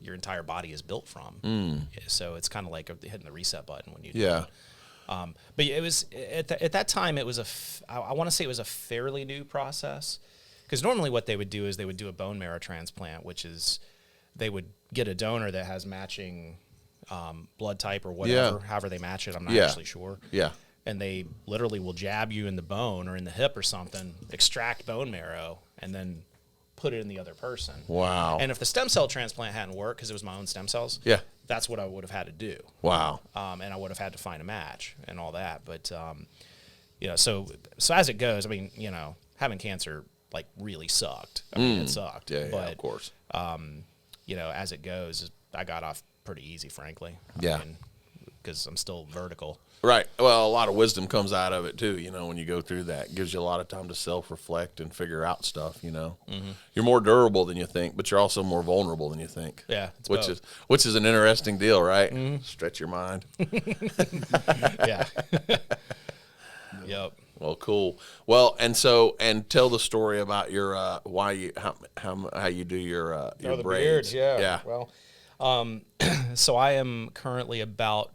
entire body is built from. So it's kind of like hitting the reset button when you do it. But it was at that time it was I want to say it was a fairly new process, because normally what they would do is they would do a bone marrow transplant, which is they would get a donor that has matching blood type or whatever, however they match it. I'm not actually sure. Yeah. And they literally will jab you in the bone or in the hip or something, extract bone marrow, and then put it in the other person. Wow. And if the stem cell transplant hadn't worked, because it was my own stem cells, that's what I would have had to do. Wow. And I would have had to find a match and all that. But, so as it goes, I mean, having cancer, like, really sucked. I mean, it sucked. Yeah, but, of course. As it goes, I got off pretty easy, frankly. Because I'm still vertical. Right. Well, a lot of wisdom comes out of it too. When you go through that, it gives you a lot of time to self-reflect and figure out stuff. You're more durable than you think, but you're also more vulnerable than you think. Yeah, which is an interesting deal, right? Stretch your mind. Yeah. Yep. Well, cool. Well, and tell the story about your how you do your the braids. Beard, yeah. Well, so I am currently about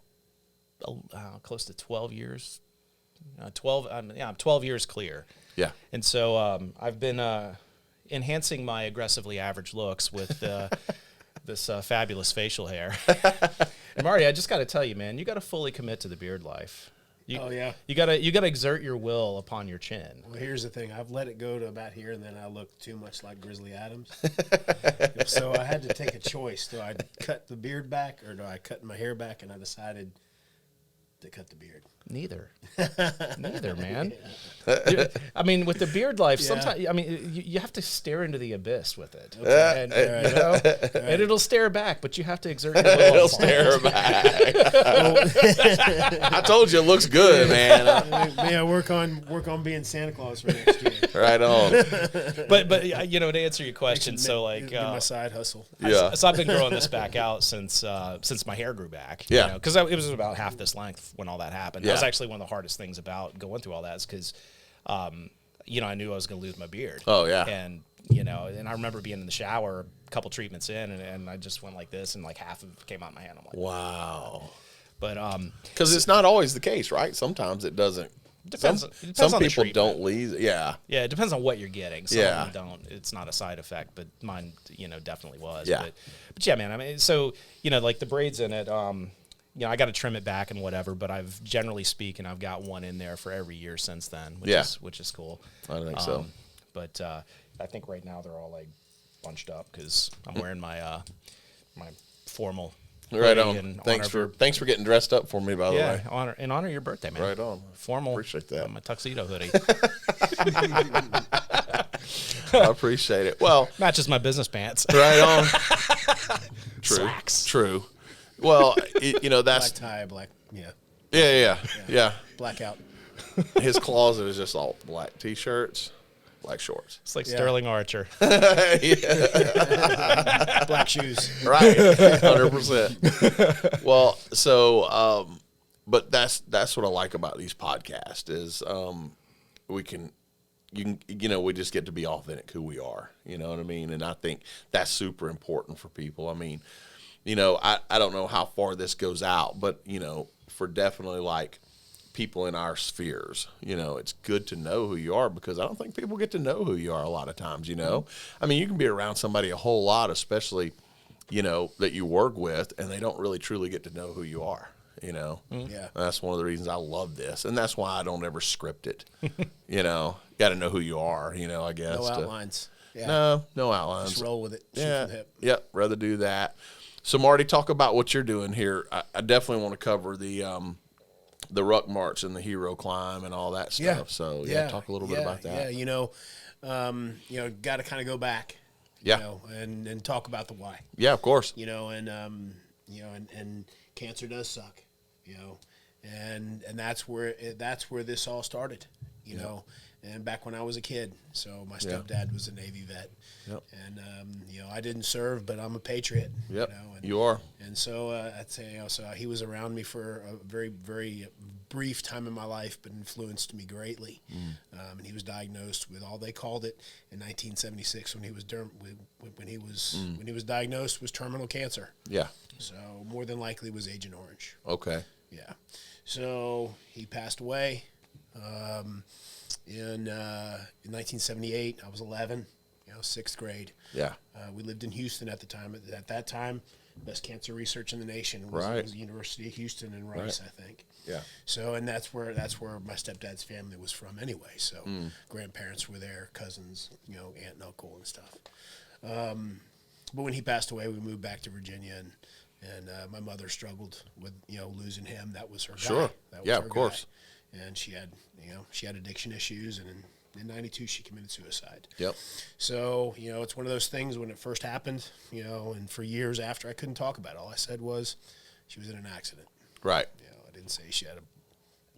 close to 12 years. I'm 12 years clear. Yeah. And so I've been enhancing my aggressively average looks with this fabulous facial hair. And Marty, I just got to tell you, man, you got to fully commit to the beard life. You gotta exert your will upon your chin. Well, here's the thing: I've let it go to about here, and then I look too much like Grizzly Adams. So I had to take a choice: do I cut the beard back, or do I cut my hair back? And I decided to cut the beard. Neither, man. I mean, with the beard life, sometimes you have to stare into the abyss with it, and and it'll stare back, but you have to exert your will. It'll stare back. I told you, it looks good, man. Yeah, work on being Santa Claus for next year. Right on. But to answer your question, so like my side hustle. So I've been growing this back out since my hair grew back. Yeah, because it was about half this length when all that happened. That was actually one of the hardest things about going through all that, is because, I knew I was going to lose my beard. Oh, yeah. And, and I remember being in the shower a couple treatments in, and I just went like this, and like half of it came out my hand. I'm like, wow. But, because it's not always the case, right? Sometimes it doesn't. Depends some on people the don't lose. Yeah. Yeah, it depends on what you're getting. Some of them don't. It's not a side effect, but mine, definitely was. Yeah. But yeah, man, I mean, so, like the braids in it, I got to trim it back and whatever, but I've generally speaking, I've got one in there for every year since then, which is cool. I think so. But I think right now they're all like bunched up because I'm wearing my my formal. Right on. Thanks for getting dressed up for me, by the way. Yeah, in honor of your birthday, man. Right on. Formal. Appreciate that. My tuxedo hoodie. I appreciate it. Well, matches my business pants. Right on. True. Slacks. True. Well, that's black tie, black. Yeah. Blackout. His closet is just all black T-shirts, black shorts. It's like Sterling Archer. Black shoes. Right. 100%. Well, so, but that's what I like about these podcasts is we just get to be authentic who we are. You know what I mean? And I think that's super important for people. I mean, I don't know how far this goes out, but, for definitely like people in our spheres, it's good to know who you are because I don't think people get to know who you are a lot of times, I mean, you can be around somebody a whole lot, especially, that you work with, and they don't really truly get to know who you are, Yeah. That's one of the reasons I love this, and that's why I don't ever script it, got to know who you are, I guess. No outlines. No outlines. Just roll with it. Shoot Yeah. from the hip. Yep. Rather do that. So Marty, talk about what you're doing here. I definitely want to cover the Ruck March and the Hero Climb and all that stuff. Yeah. So talk a little bit about that. Yeah, got to kind of go back. Yeah. And talk about the why. Yeah, of course. And cancer does suck. And that's where this all started. And back when I was a kid. So my stepdad was a Navy vet. Yep. And I didn't serve, but I'm a patriot. Yep. You are. And so I'd say so he was around me for a very, very brief time in my life, but influenced me greatly. And he was diagnosed with all they called it in 1976 when he was diagnosed was terminal cancer. Yeah. So more than likely was Agent Orange. Okay. Yeah. So he passed away in 1978. I was 11. Sixth grade. Yeah. We lived in Houston at the time. At that time, best cancer research in the nation was, Right. was the University of Houston and Rice, I think. Yeah. So, and that's where my stepdad's family was from anyway. So, grandparents were there, cousins, aunt and uncle and stuff. But when he passed away, we moved back to Virginia, and my mother struggled with losing him. That was her guy. Sure. That was Yeah, her of course. guy. And she had addiction issues, and in 92 she committed suicide. Yep. So, it's one of those things when it first happened, and for years after I couldn't talk about it. All I said was she was in an accident. Right. I didn't say she had a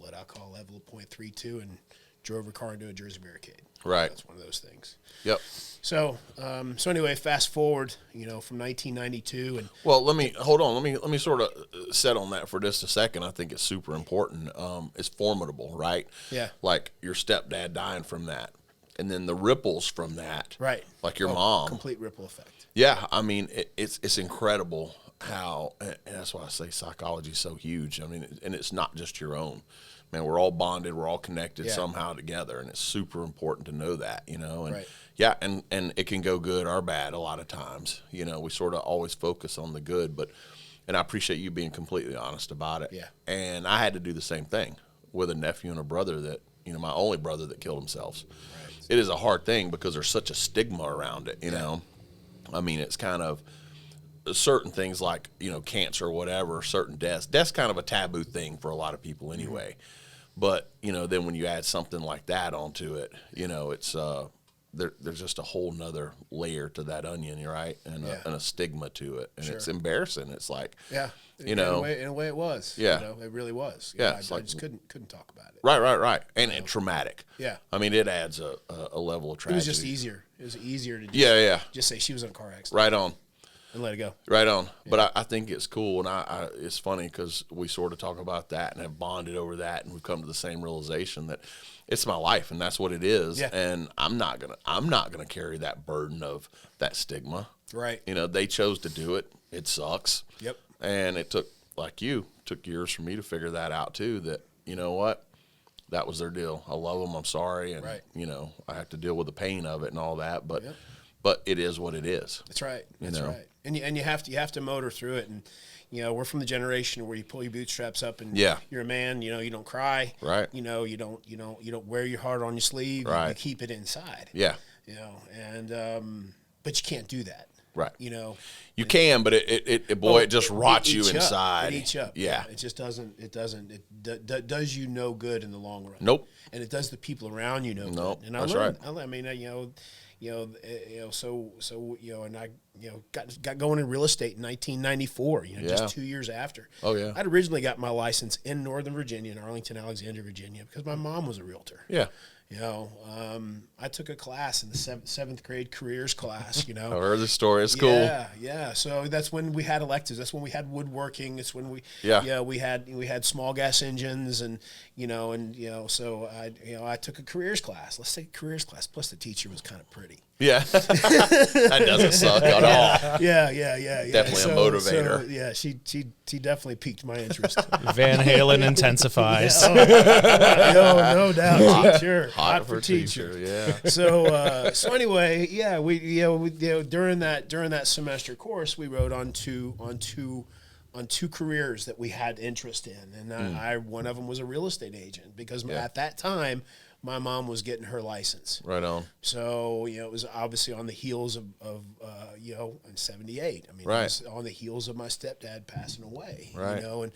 blood alcohol level of 0.32 and drove her car into a Jersey barricade. Right. That's one of those things. Yep. So, anyway, fast forward, from 1992 and Well, let me sort of set on that for just a second. I think it's super important. It's formidable, right? Yeah. Like your stepdad dying from that, and then the ripples from that. right, Like your mom. complete ripple effect. Yeah, I mean, it's incredible how, and that's why I say psychology is so huge. I mean, and it's not just your own. Man, we're all bonded, we're all connected somehow together, and it's super important to know that, and Right. yeah, and it can go good or bad a lot of times. We sort of always focus on the good, and I appreciate you being completely honest about it. Yeah. And I had to do the same thing with a nephew and a brother that, my only brother that killed themselves. Right. It is a hard thing because there's such a stigma around it, know. I mean, it's kind of certain things like, cancer or whatever, certain deaths. That's kind of a taboo thing for a lot of people anyway. But, then when you add something like that onto it, it's there's just a whole nother layer to that onion, right? And a stigma to it. And it's embarrassing. It's like, Yeah. In a way it was. Yeah. It really was. Yeah, I it's like- just couldn't talk about it. right. And traumatic. Yeah. I mean, it adds a level of It tragedy. was just easier. It was easier to just say she was in a car accident Right on. and let it go. Right on. But I think it's cool, and it's funny because we sort of talk about that and have bonded over that, and we've come to the same realization that it's my life, and that's what it is. Yeah. And I'm not gonna carry that burden of that stigma. Right. They chose to do it. It sucks. Yep. And it took years for me to figure that out too. That what, that was their deal. I love them. I'm sorry, and Right. I have to deal with the pain of it and all that. But but it is what it is. That's right. That's right. And you have to motor through it. And we're from the generation where you pull your bootstraps up and you're a man. You don't cry. Right. You don't wear your heart on your sleeve. Right. You keep it inside. Yeah. And but you can't do that. Right. You can, but it just rots you inside. It eats you up. Yeah. It just doesn't. It does you no good in the long run. Nope. And it does the people around you no nope. good. And that's right. I mean, and I got going in real estate in 1994. Just 2 years after. Oh yeah. I'd originally got my license in Northern Virginia, in Arlington, Alexandria, Virginia, because my mom was a realtor. Yeah. I took a class in the seventh grade careers class. I heard the story at school. Yeah. So that's when we had electives. That's when we had woodworking. It's when we we had small gas engines and So I took a careers class. Let's take a careers class. Plus the teacher was kind of pretty. Yeah, that doesn't suck at all. Yeah. Definitely a motivator. She definitely piqued my interest. Van Halen intensifies. No doubt, teacher. Hot for teacher. Yeah. So anyway, during that semester course, we wrote on two careers that we had interest in, and one of them was a real estate agent because at that time my mom was getting her license. Right on. So it was obviously on the heels of in '78. I mean, right. It was on the heels of my stepdad passing away. Right. And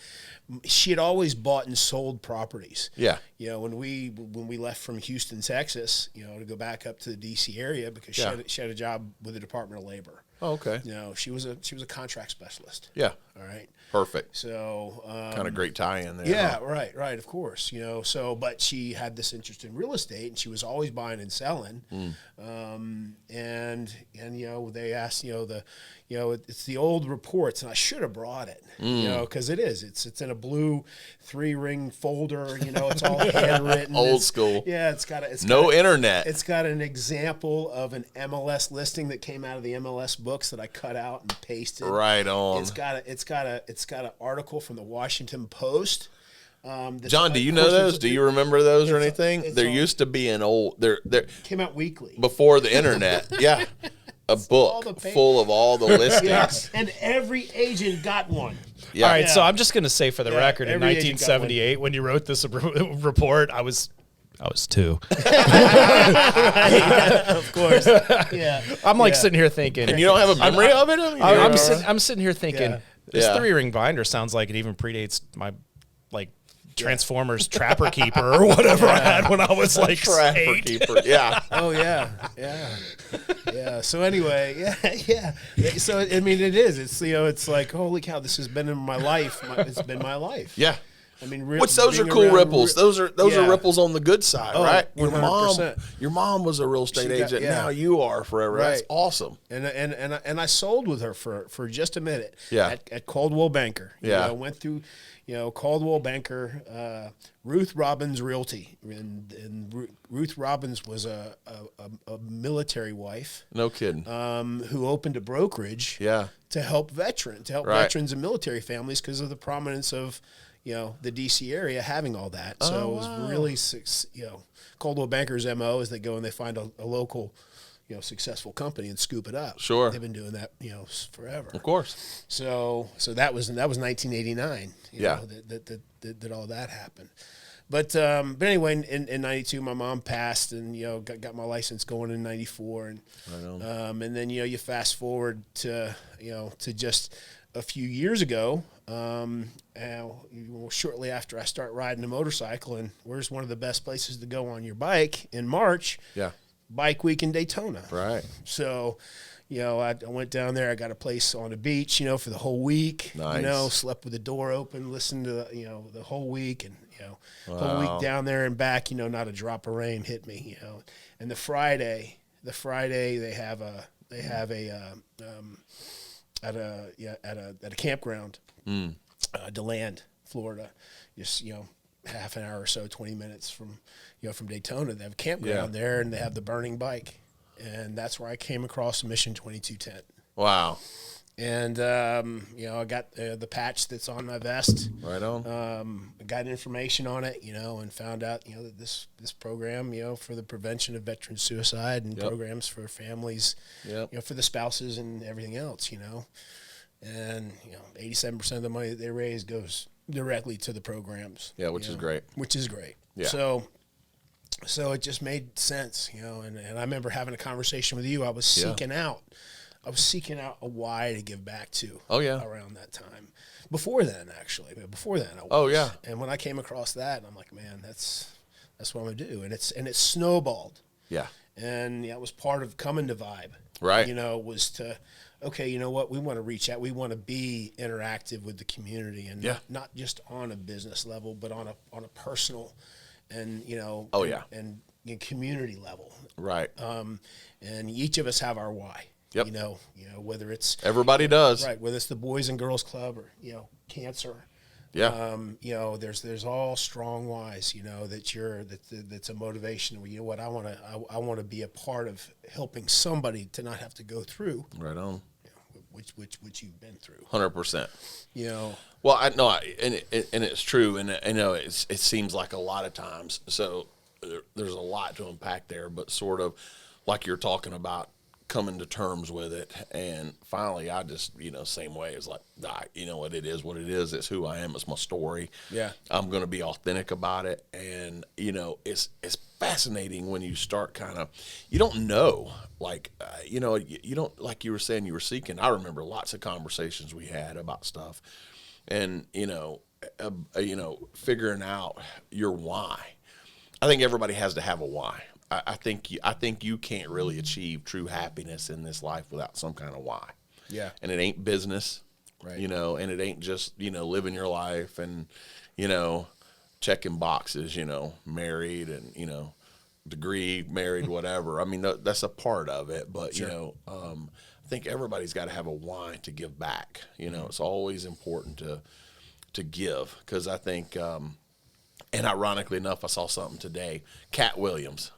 she had always bought and sold properties. Yeah. When we left from Houston, Texas, to go back up to the DC area because she had a job with the Department of Labor. Oh, okay. She was a contract specialist. Yeah. All right. Perfect. So kind of great tie-in there. Yeah. Huh? Right. Of course. But she had this interest in real estate, and she was always buying and selling. And they asked it's the old reports, and I should have brought it. Because it's in a blue 3-ring folder. It's all handwritten. Old school. Yeah. It's got internet. It's got an example of an MLS listing that came out of the MLS books that I cut out and pasted. Right on. It's got an article from the Washington Post. John, do you know those? Do you remember those or anything? There used to be an old. There came out weekly before the internet. Yeah, a book full of all the listings. Yeah. And every agent got one. Yeah. All right, so I'm just going to say for the record, in 1978, when you wrote this report, I was 2. Of course. Yeah. I'm sitting here thinking, and you don't have a memory of it. I'm sitting here thinking, this 3-ring binder sounds like it even predates my Transformers Trapper Keeper or whatever I had when I was Trapper 8. Keeper. Yeah. Oh yeah. So anyway, yeah. So I mean, it is. It's it's like, holy cow, this has been in my life. It's been my life. Yeah. I mean, those are cool ripples. Those are ripples on the good side, right? 100%. Your mom was a real estate agent. Now you are forever. Right. That's awesome. And I sold with her for just a minute. Yeah. At Caldwell Banker. Yeah. I went through. Caldwell Banker, Ruth Robbins Realty, and Ruth Robbins was a military wife. No kidding. Who opened a brokerage. Yeah. To help veterans veterans and military families because of the prominence of the DC area having all that. So it was really Caldwell Banker's MO is they go and they find a local. Successful company and scoop it up. Sure, they've been doing that, forever. Of course. So that was 1989. That all that happened. But anyway, in '92, my mom passed, and got my license going in '94, and and then you fast forward to to just a few years ago. Shortly after I start riding a motorcycle, and where's one of the best places to go on your bike in March? Yeah. Bike week in Daytona. Right. So, I went down there. I got a place on the beach, for the whole week. Nice. Slept with the door open, listened to, the whole week, and whole week down there and back. Not a drop of rain hit me. And the Friday they have a at a campground, DeLand, Florida, just half an hour or so, 20 minutes from Daytona. They have a campground there, and they have the burning bike, and that's where I came across Mission 2210. Wow. And, I got the patch that's on my vest. Right on. I got information on it, and found out, that this program, for the prevention of veteran suicide and programs for families, for the spouses and everything else, And, 87% of the money that they raise goes directly to the programs. Yeah, which is great. Which is great. Yeah. So it just made sense, and I remember having a conversation with you. I was seeking out a why to give back to. Oh, yeah. Around that time. Before then, actually. Before then, I was. Oh, yeah. And when I came across that, I'm like, man, that's what I'm gonna do. And it snowballed. Yeah. And it was part of coming to Vibe. Right. Was to, okay, you know what? We want to reach out. We want to be interactive with the community, and not just on a business level, but on a personal, and Oh, yeah. and community level. Right. And each of us have our why. Yep. Whether it's everybody does. right, whether it's the Boys and Girls Club or cancer. Yeah. There's all strong whys. That's a motivation. You know what? I want to be a part of helping somebody to not have to go through. Right on. Which you've been through. 100%. Well, I know, and it's true, and I know it seems like a lot of times. So there's a lot to unpack there, but sort of like you're talking about, coming to terms with it, and finally I just same way as like, what it is, it's who I am, it's my story. I'm going to be authentic about it. And it's fascinating when you start kind of, you don't know, like you don't, like you were saying, you were seeking. I remember lots of conversations we had about stuff, and figuring out your why. I think everybody has to have a why. I think you can't really achieve true happiness in this life without some kind of why. Yeah. And it ain't business, right? And it ain't just, living your life and, checking boxes, married and, degree, married, whatever. I mean, that's a part of it, but, Sure. I think everybody's got to have a why to give back. It's always important to give, because I think, and ironically enough, I saw something today, Cat Williams.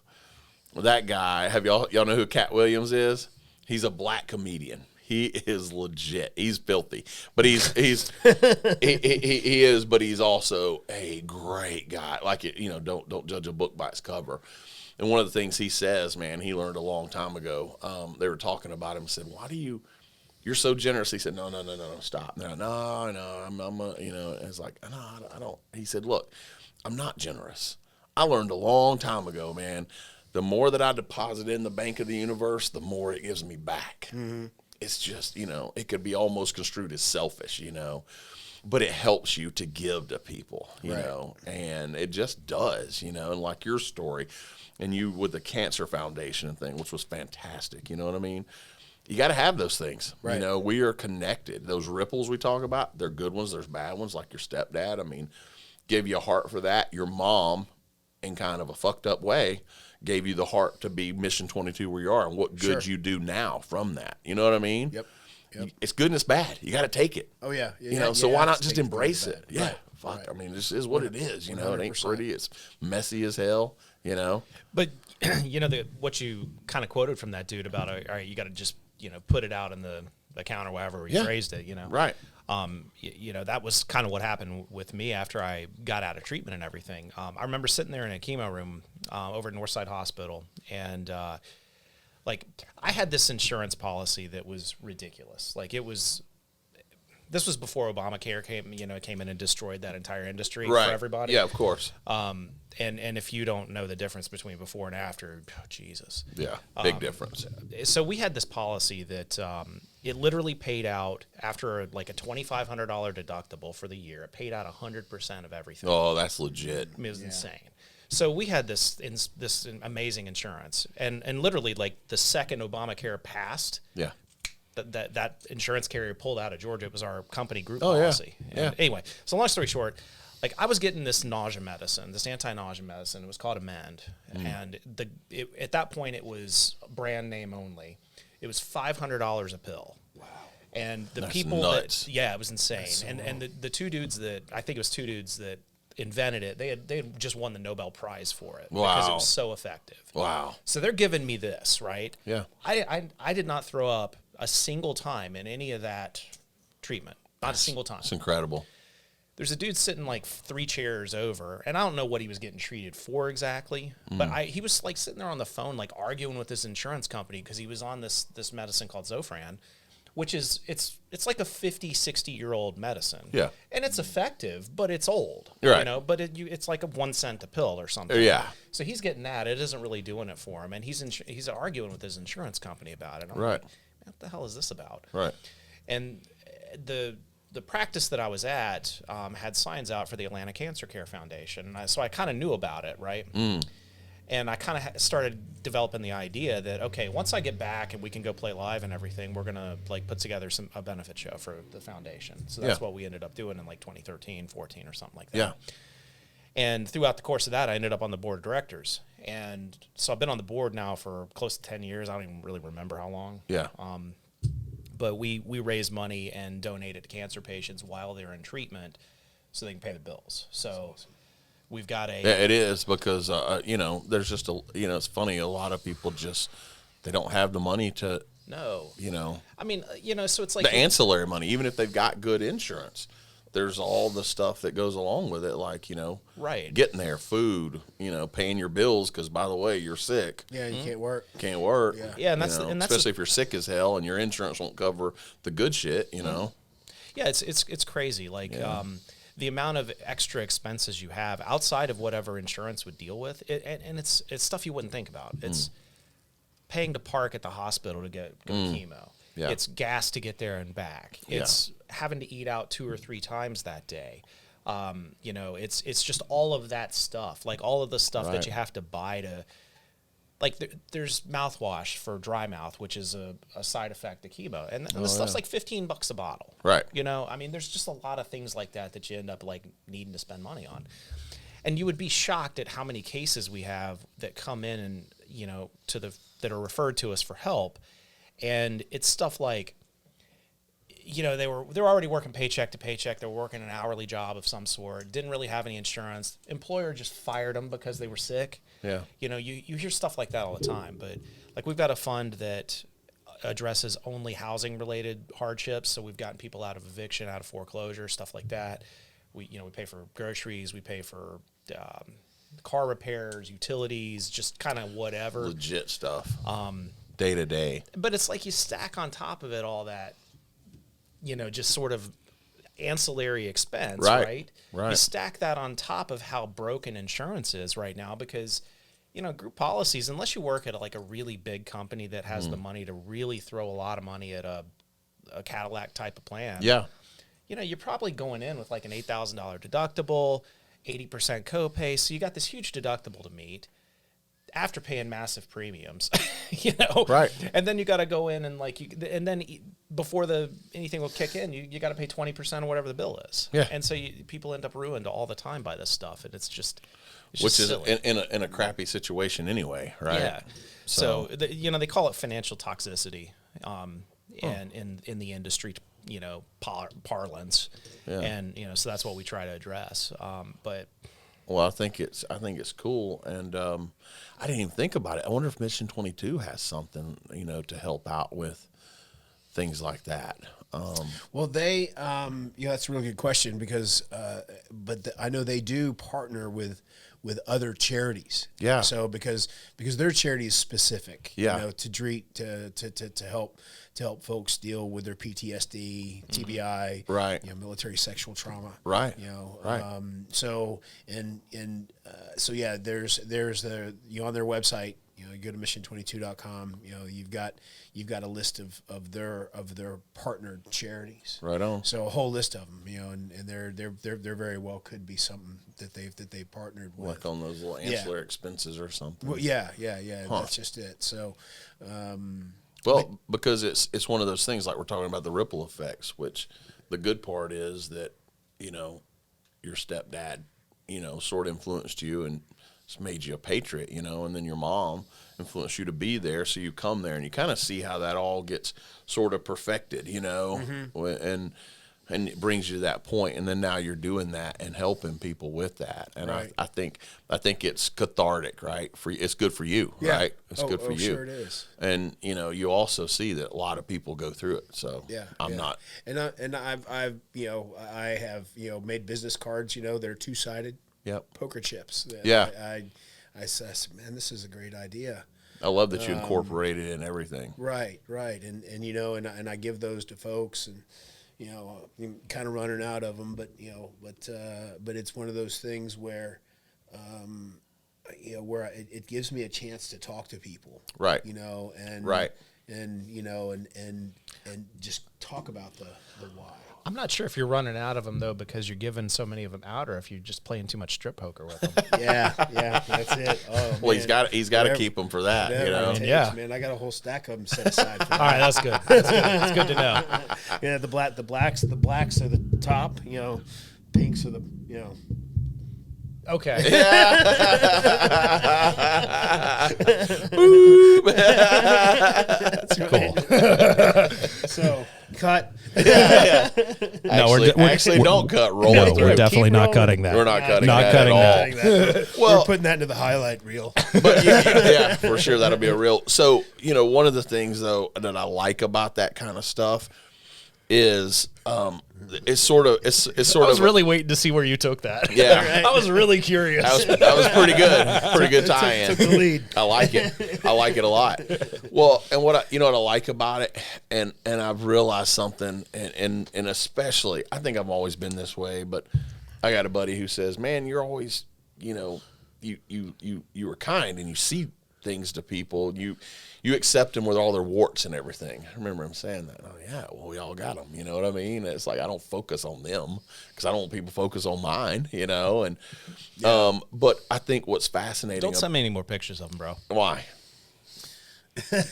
That guy, y'all know who Cat Williams is? He's a black comedian. He is legit. He's filthy, but he is. But he's also a great guy. Like don't judge a book by its cover. And one of the things he says, man, he learned a long time ago. They were talking about him and said, "Why do you're so generous?" He said, "No, stop. No, I'm it's like, no, I don't." He said, "Look, I'm not generous. I learned a long time ago, man. The more that I deposit in the bank of the universe, the more it gives me back." Mm-hmm. It's just, it could be almost construed as selfish, but it helps you to give to people, you know, and it just does, and like your story and you with the Cancer Foundation and thing, which was fantastic. You know what I mean? You got to have those things. Right. We are connected. Those ripples we talk about, they're good ones. There's bad ones, like your stepdad. I mean, give you a heart for that. Your mom, in kind of a fucked up way, gave you the heart to be Mission 22 where you are, and what good you do now from that. You know what I mean? Yep. It's good and it's bad. You got to take it. Oh, yeah. So why not just embrace it? Yeah. Right. Fuck. Right. I mean, this is what it is. It ain't pretty. It's messy as hell, But, what you kind of quoted from that dude about, all right, you got to just, put it out in the account or whatever he phrased it, Right. That was kind of what happened with me after I got out of treatment and everything. I remember sitting there in a chemo room over at Northside Hospital, and I had this insurance policy that was ridiculous. This was before Obamacare came in and destroyed that entire industry for everybody. Yeah, of course. And if you don't know the difference between before and after, Jesus. Yeah, big difference. So we had this policy that it literally paid out after a $2,500 deductible for the year. It paid out 100% of everything. Oh, that's legit. It was insane. So we had this amazing insurance, and literally the second Obamacare passed, that insurance carrier pulled out of Georgia. It was our company group policy. Yeah. Anyway, so long story short, I was getting this nausea medicine, this anti-nausea medicine. It was called Amend, and at that point it was brand name only. It was $500 a pill. Wow. And the people nuts. It was insane. And the two dudes that invented it, they had just won the Nobel Prize for it because it was so effective. Wow. So they're giving me this, right? Yeah. I did not throw up a single time in any of that treatment. Not a single time. It's incredible. There's a dude sitting like 3 chairs over, and I don't know what he was getting treated for exactly, but he was like sitting there on the phone, like arguing with his insurance company because he was on this medicine called Zofran, which is it's like a 50, 60-year-old medicine. Yeah. And it's effective, but it's old. Right. You know, but it's like a 1 cent a pill or something. Yeah. So he's getting that. It isn't really doing it for him, and he's arguing with his insurance company about it. I'm Right. like, what the hell is this about? Right. And the practice that I was at had signs out for the Atlanta Cancer Care Foundation, so I kind of knew about it, right? And I kind of started developing the idea that, okay, once I get back and we can go play live and everything, we're gonna like put together a benefit show for the foundation. So that's what we ended up doing in like 2013, 14 or something like that. Yeah. And throughout the course of that, I ended up on the board of directors. And so I've been on the board now for close to 10 years. I don't even really remember how long. Yeah. But we raise money and donate it to cancer patients while they're in treatment so they can pay the bills. So we've got a... Yeah, it is because, there's just it's funny. A lot of people they don't have the money to, No. I mean, so it's like... the ancillary money, even if they've got good insurance. There's all the stuff that goes along with it, like, right. getting there, food, paying your bills because, by the way, you're sick. Yeah, you can't work. Can't work. Yeah, and that's especially if you're sick as hell and your insurance won't cover the good shit, Yeah, it's crazy. Like the amount of extra expenses you have outside of whatever insurance would deal with, and it's stuff you wouldn't think about. It's paying to park at the hospital to go chemo. Yeah. It's gas to get there and back. It's having to eat out 2 or 3 times that day. It's just all of that stuff, like all of the stuff that you have to buy to, like there's mouthwash for dry mouth, which is a side effect of chemo. And the stuff's like $15 a bottle. Right. I mean, there's just a lot of things like that you end up like needing to spend money on. And you would be shocked at how many cases we have that come in and, that are referred to us for help. And it's stuff like, they're already working paycheck to paycheck. They were working an hourly job of some sort. Didn't really have any insurance. Employer just fired them because they were sick. Yeah. You hear stuff like that all the time. But like we've got a fund that addresses only housing related hardships. So we've gotten people out of eviction, out of foreclosure, stuff like that. We pay for groceries. We pay for car repairs, utilities, just kind of whatever. Legit stuff. Day to day. But it's like you stack on top of it all that, just sort of ancillary expense, right? Right. You stack that on top of how broken insurance is right now because, group policies, unless you work at a really big company that has the money to really throw a lot of money at a Cadillac type of plan. Yeah. You're probably going in with like an $8,000 deductible, 80% copay. So you got this huge deductible to meet after paying massive premiums, Right. And then you got to go in and before anything will kick in, you got to pay 20% of whatever the bill is. Yeah. And so people end up ruined all the time by this stuff. And it's just silly. In a crappy situation anyway. Right. Yeah. So they call it financial toxicity, and in the industry, parlance. Yeah. And, so that's what we try to address. Well, I think it's cool, and I didn't even think about it. I wonder if Mission 22 has something, to help out with things like that. Well, they, that's a really good question because, I know they do partner with other charities. Yeah. So because their charity is specific. Yeah. To help folks deal with their PTSD, TBI, right. Military sexual trauma, right. Right. So there's on their website, you go to mission22.com, you've got a list of their partnered charities. Right on. So a whole list of them, and they're very well could be something that they've partnered with. Like on those little ancillary expenses or something. Well, yeah. That's just it. So, because it's one of those things like we're talking about the ripple effects, which the good part is that, your stepdad, sort of influenced you and it's made you a patriot, and then your mom influenced you to be there. So you come there and you kind of see how that all gets sort of perfected, and and it brings you to that point, and then now you're doing that and helping people with that, and I think it's cathartic, right? It's good for you, right? It's good for you. Sure it is. And you also see that a lot of people go through it. So I'm not. And I've I have made business cards that are 2-sided. Yep. Poker chips. Yeah. I said, man, this is a great idea. I love that you incorporate it in everything. Right. And I give those to folks, and I'm kind of running out of them, but it's one of those things where, where it gives me a chance to talk to people, right? And right, and and just talk about the why. I'm not sure if you're running out of them though, because you're giving so many of them out, or if you're just playing too much strip poker with them. yeah, that's it. Oh, well, man. he's got to keep them for that, takes, man. I got a whole stack of them set aside. For All right, that's good. It's good to know. Yeah, the blacks are the top. Pinks are the Okay. That's cool. So cut. Actually, don't cut. Roll it through. We're definitely not cutting that. We're not cutting not that cutting at all. That. Well, we're putting that into the highlight reel. But yeah, for sure that'll be a real. So one of the things though that I like about that kind of stuff is it's sort of I was really waiting to see where you took that. Yeah, right? I was really curious. That was pretty good. Pretty good tie-in. Took the lead. I like it. I like it a lot. Well, and what I like about it, and I've realized something, and especially I think I've always been this way, but I got a buddy who says, "Man, you're always you were kind, and you see things to people. You accept them with all their warts and everything." I remember him saying that. Oh yeah, well we all got them. You know what I mean? It's like I don't focus on them because I don't want people to focus on mine. And but I think what's fascinating. Don't send me any more pictures of them, bro. Why? I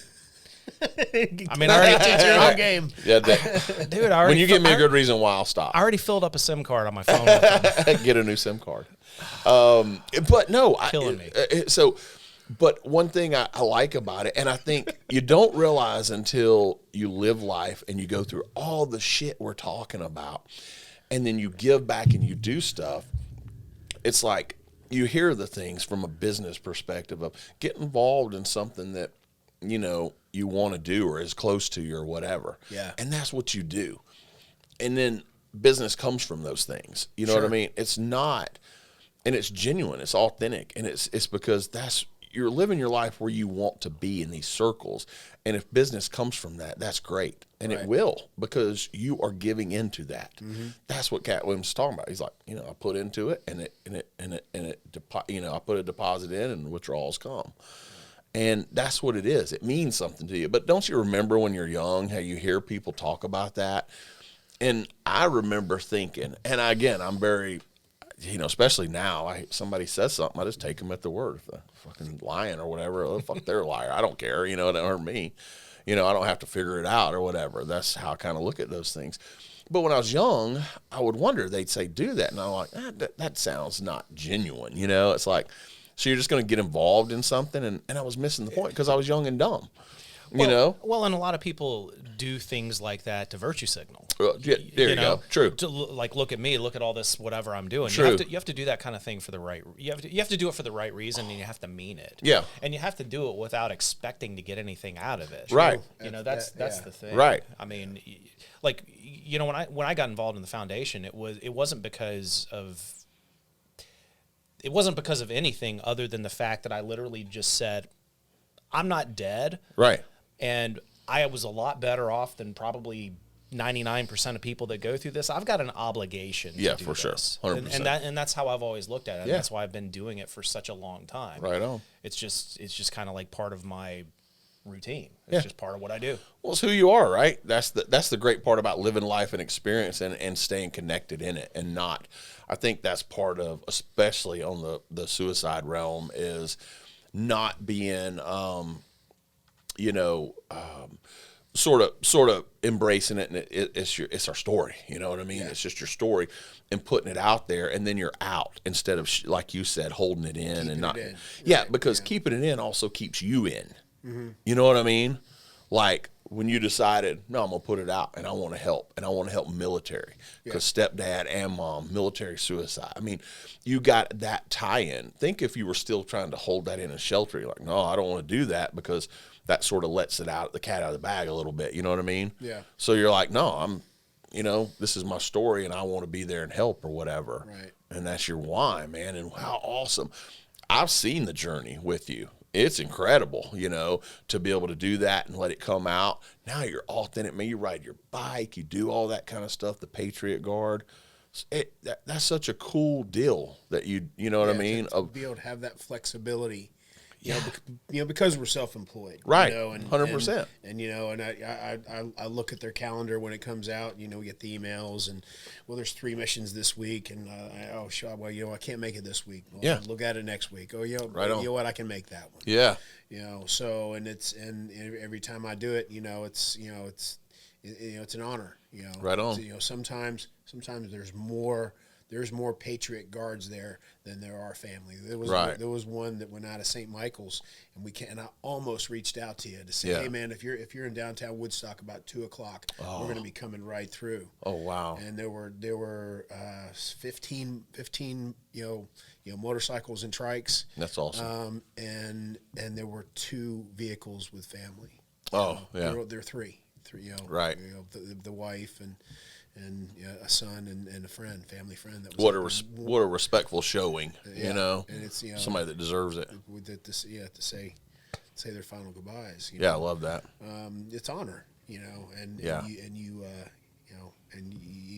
mean, I already did your own game. Yeah, dude. When you give me a good reason why, I'll stop. I already filled up a SIM card on my phone. With them. Get a new SIM card. But no, killing me. But one thing I like about it, and I think you don't realize until you live life and you go through all the shit we're talking about, and then you give back and you do stuff, it's like you hear the things from a business perspective of get involved in something that, you want to do or is close to you or whatever. Yeah. And that's what you do. And then business comes from those things. You know what I mean? It's not, and it's genuine, it's authentic, and it's because you're living your life where you want to be in these circles. And if business comes from that, that's great. And it will, because you are giving into that. Mm-hmm. That's what Cat Williams is talking about. He's like, I put into it and I put a deposit in and withdrawals come. And that's what it is. It means something to you. But don't you remember when you're young, how you hear people talk about that? And I remember thinking, and again, I'm very, especially now, somebody says something, I just take them at the word. If they're fucking lying or whatever, oh, fuck, they're a liar. I don't care. It don't hurt me. I don't have to figure it out or whatever. That's how I kind of look at those things. But when I was young, I would wonder, they'd say, do that. And I'm like, that sounds not genuine. It's like, so you're just going to get involved in something. And I was missing the point because I was young and dumb. Well, and a lot of people do things like that to virtue signal. Yeah, there you go. True. To look at me, look at all this, whatever I'm doing. True. You have to do that kind of thing for the right. You have to do it for the right reason, and you have to mean it. Yeah. And you have to do it without expecting to get anything out of it. Right. That's the thing. Right. I mean, when I got involved in the foundation, it wasn't because of anything other than the fact that I literally just said, I'm not dead. Right. And I was a lot better off than probably 99% of people that go through this. I've got an obligation to do for this. Sure. 100%. And that's how I've always looked at it. And that's why I've been doing it for such a long time. Right on. It's just kind of like part of my routine. It's just part of what I do. Well, it's who you are, right? That's the great part about living life and experience and staying connected in it and not. I think that's part of, especially on the suicide realm, is not being, sort of embracing it, and it's our story. You know what I mean? Yeah. It's just your story, and putting it out there, and then you're out instead of like you said, holding it in and not. Because keeping it in also keeps you in. Mm-hmm. You know what I mean? Like when you decided, no, I'm going to put it out and I want to help, and I want to help military, because stepdad and mom, military suicide. I mean, you got that tie-in. Think if you were still trying to hold that in a shelter, you're like, no, I don't want to do that, because that sort of lets the cat out of the bag a little bit. You know what I mean? Yeah. So you're like, no, this is my story and I want to be there and help or whatever. Right. And that's your why, man. And how awesome. I've seen the journey with you. It's incredible, to be able to do that and let it come out. Now you're authentic, man. You ride your bike, you do all that kind of stuff, the Patriot Guard. That's such a cool deal that you know what I mean? To be able to have that flexibility. Because we're self-employed, right? And 100%. And I look at their calendar when it comes out. We get the emails, and there's 3 missions this week, and I can't make it this week. Well, look at it next week. Right on. You know what? I can make that one. Yeah. So and every time I do it, it's an honor. Right on. Sometimes there's more Patriot Guards there than there are family. There was one that went out of St. Michael's, and I almost reached out to you to say, hey man, if you're in downtown Woodstock about 2:00, we're going to be coming right through. Oh wow! And there were 15 motorcycles and trikes. That's awesome. And there were 2 vehicles with family. Oh yeah, there were 3. Right. The wife and a son and a family friend. That was what a respectful showing, And it's somebody that deserves it. To say their final goodbyes. I love that. It's honor, and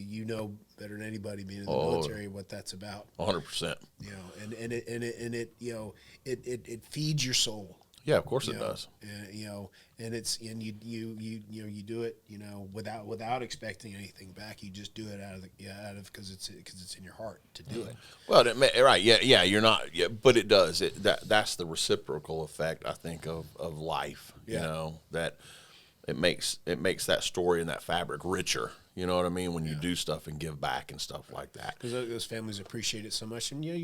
you know better than anybody being in the military what that's about. 100%. It feeds your soul. Yeah, of course it does. And it's you do it without expecting anything back. You just do it out of because it's in your heart to do it. Well, right, yeah, you're not, but it does. That's the reciprocal effect, I think, of life. That it makes that story and that fabric richer. You know what I mean? When you do stuff and give back and stuff like that, because those families appreciate it so much, and we're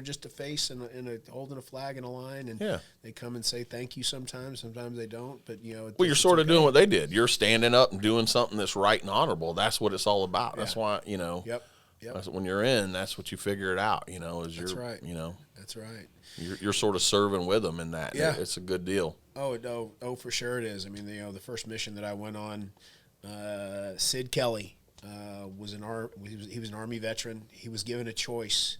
just a face and holding a flag in a line, and they come and say thank you. Sometimes they don't, but you're sort of doing what they did. You're standing up and doing something that's right and honorable. That's what it's all about. Yeah. That's why Yep. That's, when you're in, that's what you figure it out. That's right. That's right. You're sort of serving with them in that. Yeah, it's a good deal. Oh, for sure it is. I mean, the first mission that I went on. Sid Kelly was an Army veteran. He was given a choice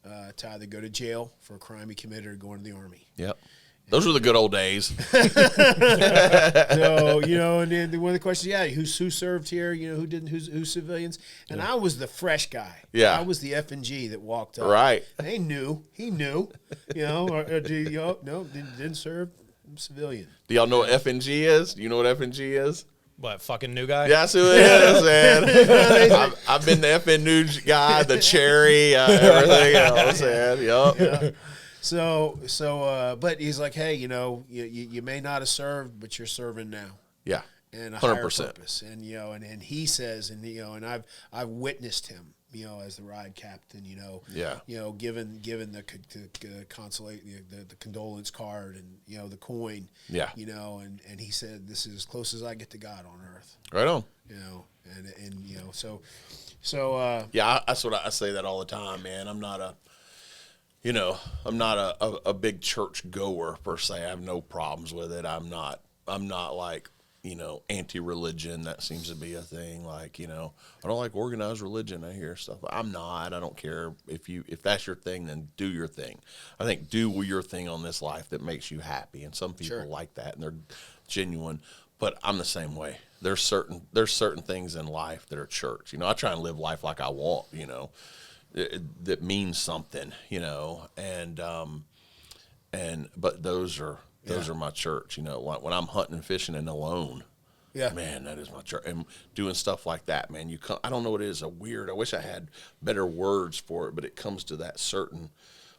to either go to jail for a crime he committed or go into the Army. Yep. Those were the good old days. So, and then one of the questions, who served here, who didn't, who's civilians? And I was the fresh guy. Yeah. I was the F&G that walked up. Right. He knew, no, didn't serve, I'm civilian. Do y'all know what F&G is? Do you know what F&G is? What, fucking new guy? Yeah, that's who it is, man. I've been the effing new guy, the cherry, everything else, man. Yep. So, but he's like, hey, you may not have served, but you're serving now. Yeah. And a 100%. higher purpose. And, and he says, and I've witnessed him, as the ride captain, given the consulate, the condolence card and, the coin, yeah, and he said, this is as close as I get to God on earth. Right on. Yeah, that's what I say that all the time, man. I'm not a big church goer per se. I have no problems with it. I'm not like, anti-religion. That seems to be a thing. Like, I don't like organized religion. I hear stuff. I'm not. I don't care if that's your thing, then do your thing. I think do your thing on this life that makes you happy. And some people like that and they're genuine. But I'm the same way. There's certain things in life that are church. I try and live life like I want. That means something. But those are my church. Like when I'm hunting and fishing and alone. Yeah, man, that is my church. And doing stuff like that, man. I don't know what it is. I wish I had better words for it, but it comes to that certain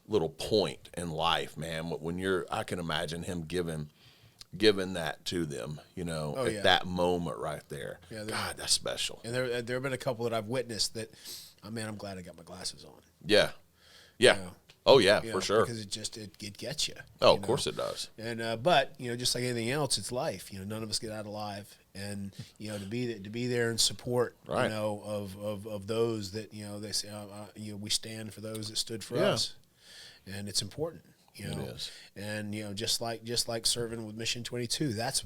little point in life, man. When I can imagine him giving that to them, at that moment right there. Yeah, God, that's special. And there have been a couple that I've witnessed that, I'm glad I got my glasses on. Yeah. Oh yeah, for sure. Because it gets you. Oh, of course it does. And but just like anything else, it's life. None of us get out alive, and to be there and support. Right. Of those that they say we stand for those that stood for us, and it's important. It is. And just like serving with Mission 22, that's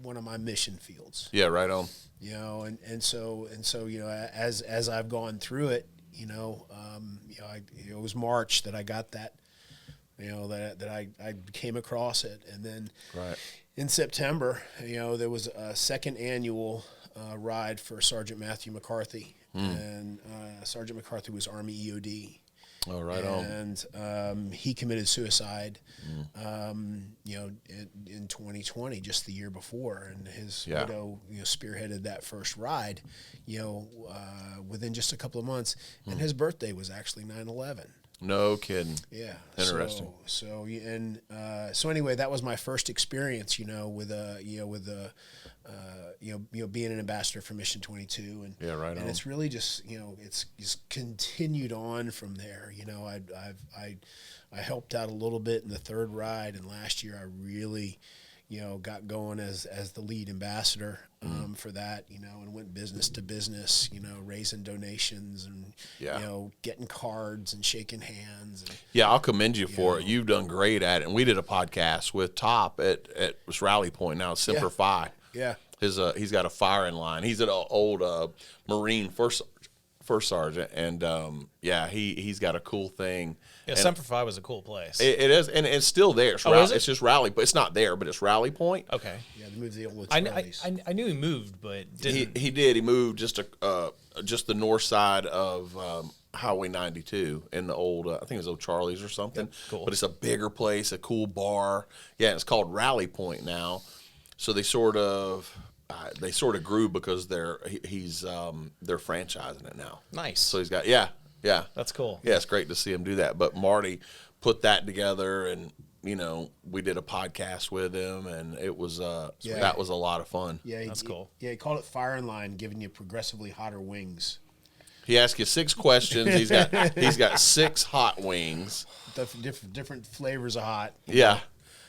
one of my mission fields. Yeah, right on. And so as I've gone through it, it was March that I got that, that I came across it, and then in September, there was a second annual ride for Sergeant Matthew McCarthy, and Sergeant McCarthy was Army EOD. Oh, right on. And he committed suicide, in 2020, just the year before, and his widow, spearheaded that first ride, within just a couple of months, and his birthday was actually 9/11. No kidding. Yeah. Interesting. So anyway, that was my first experience, with being an ambassador for Mission 22, and and it's really just it's just continued on from there. I helped out a little bit in the third ride, and last year I really got going as the lead ambassador for that, and went business to business, raising donations and getting cards and shaking hands. And, I'll commend you for it. You've done great at it. And we did a podcast with Top at Rally Point. Now it's Semper Fi. Yeah. He's got a firing line. He's an old Marine first sergeant, and he's got a cool thing. Yeah, Semper Fi was a cool place. It is, and it's still there. It's just Rally, but it's not there, but it's Rally Point. Okay. Yeah, they moved the old I knew he moved, but didn't. He did. He moved just the north side of Highway 92 in the old, I think it was old Charlie's or something. Yep, cool. But it's a bigger place, a cool bar. Yeah, it's called Rally Point now. So they sort of grew because they're franchising it now. Nice. So he's got That's cool. Yeah, it's great to see him do that. But Marty put that together, and we did a podcast with him, and it was that was a lot of fun. Yeah, that's cool. Yeah, he called it firing line, giving you progressively hotter wings. He asked you 6 questions. He's got 6 hot wings. Different flavors of hot. Yeah.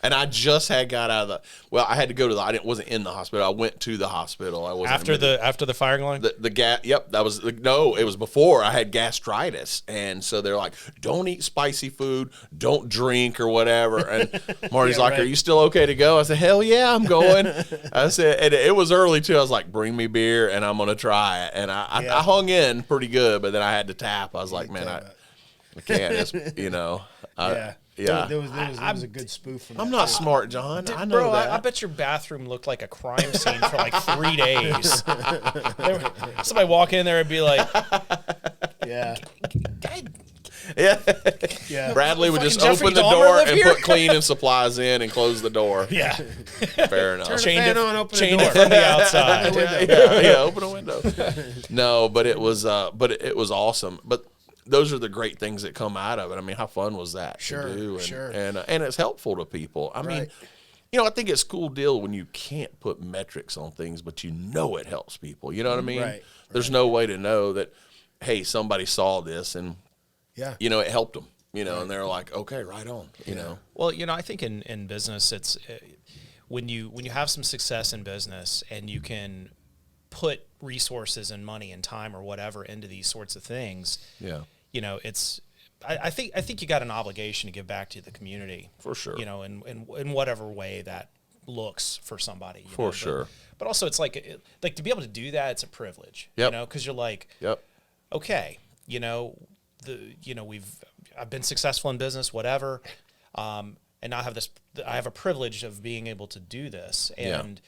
And I just got out of I had to go to I wasn't in the hospital. I went to the hospital. I wasn't after the firing line. The gas. Yep, that was no. It was before I had gastritis, and so they're like, "Don't eat spicy food, don't drink or whatever." And Marty's "Are you still okay to go?" I said, "Hell yeah, I'm going." I said, and it was early too. I was like, "Bring me beer, and I'm gonna try it." And I hung in pretty good, but then I had to tap. I was like, "Man, I can't." It's, Yeah, there was a good spoof from that. I'm not smart, John. I know that. I bet your bathroom looked like a crime scene for like 3 days. Somebody walk in there and be like, yeah. Yeah. Bradley would just Jeffrey open the Dahmer door live and here? put cleaning supplies in and close the door. yeah. Fair enough. Chained it on, open the Chained door. it from the outside. Open a window. No, but it was awesome. But those are the great things that come out of it. I mean, how fun was that to do? And, sure. And it's helpful to people. I mean, I think it's a cool deal when you can't put metrics on things, but it helps people. You know what I mean? Right. There's no way to know that, hey, somebody saw this and, it helped them. And they're like, okay, right on. You know. Well, I think in business, it's when you have some success in business and you can put resources and money and time or whatever into these sorts of things. Yeah. It's. I think you got an obligation to give back to the community for sure. In whatever way that looks for somebody. For sure. But also, it's like to be able to do that, it's a privilege. Yep. Because you're like, okay, I've been successful in business, whatever, and now I have a privilege of being able to do this, and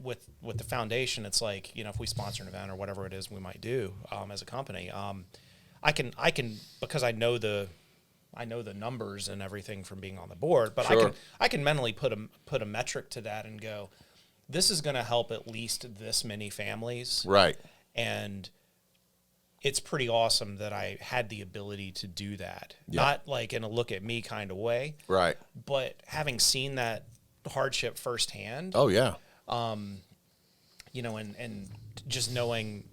with the foundation, it's like if we sponsor an event or whatever it is we might do as a company, I can because I know the numbers and everything from being on the board, but I can mentally put a metric to that and go, this is going to help at least this many families, right? And it's pretty awesome that I had the ability to do that, not like in a look at me kind of way, right? But having seen that hardship firsthand, oh yeah, and just knowing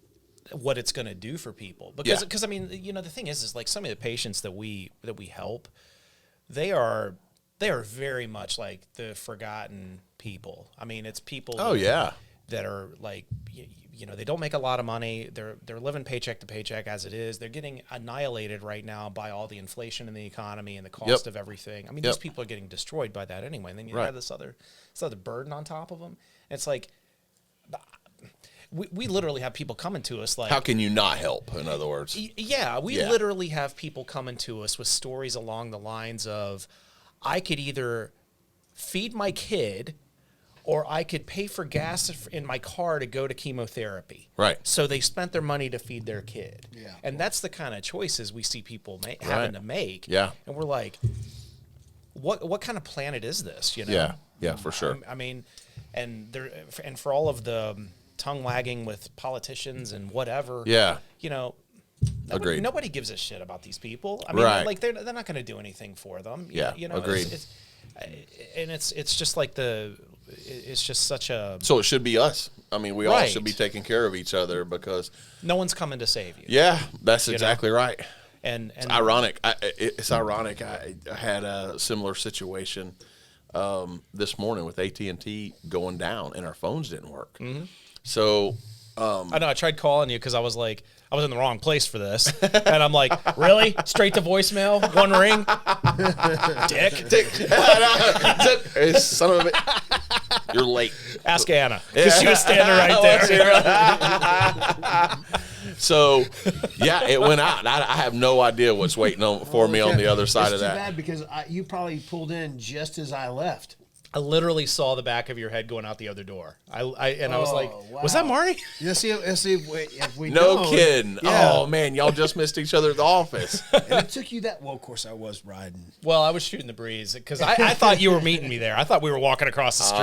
what it's going to do for people. Because I mean, the thing is like some of the patients that we help, they are very much like the forgotten people. I mean, it's people that are like, they don't make a lot of money. They're living paycheck to paycheck as it is. They're getting annihilated right now by all the inflation in the economy and the cost of everything. I mean, these people are getting destroyed by that anyway. And then you have this other burden on top of them. And it's like, we literally have people coming to us like, how can you not help? In other words, we literally have people coming to us with stories along the lines of, I could either feed my kid or I could pay for gas in my car to go to chemotherapy. Right. So they spent their money to feed their kid. Yeah. And that's the kind of choices we see people having to make. Yeah. And we're like, what kind of planet is this? Yeah, for sure. I mean, and for all of the tongue wagging with politicians and whatever. Yeah. Agreed. Nobody gives a shit about these people. I mean, like they're not going to do anything for them. Yeah. Agreed. It's just like it's just such a. So it should be us. I mean, we all should be taking care of each other because no one's coming to save you. Yeah, that's exactly right. And it's ironic. It's ironic. I had a similar situation this morning with AT&T going down, and our phones didn't work. Mm-hmm. So I know I tried calling you because I was like, I was in the wrong place for this, and I'm like, really? Straight to voicemail, one ring, dick. Son of a bitch. You're late. Ask Anna because she was standing right there. So, it went out. I have no idea what's waiting for me on the other side of that. It's too bad because you probably pulled in just as I left. I literally saw the back of your head going out the other door. I was like, wow. Was that Marty? Let's see if we No know. kidding. Yeah. Oh, man, y'all just missed each other at the office. And it took you that... Well, of course, I was riding. Well, I was shooting the breeze because I thought you were meeting me there. I thought we were walking across the street.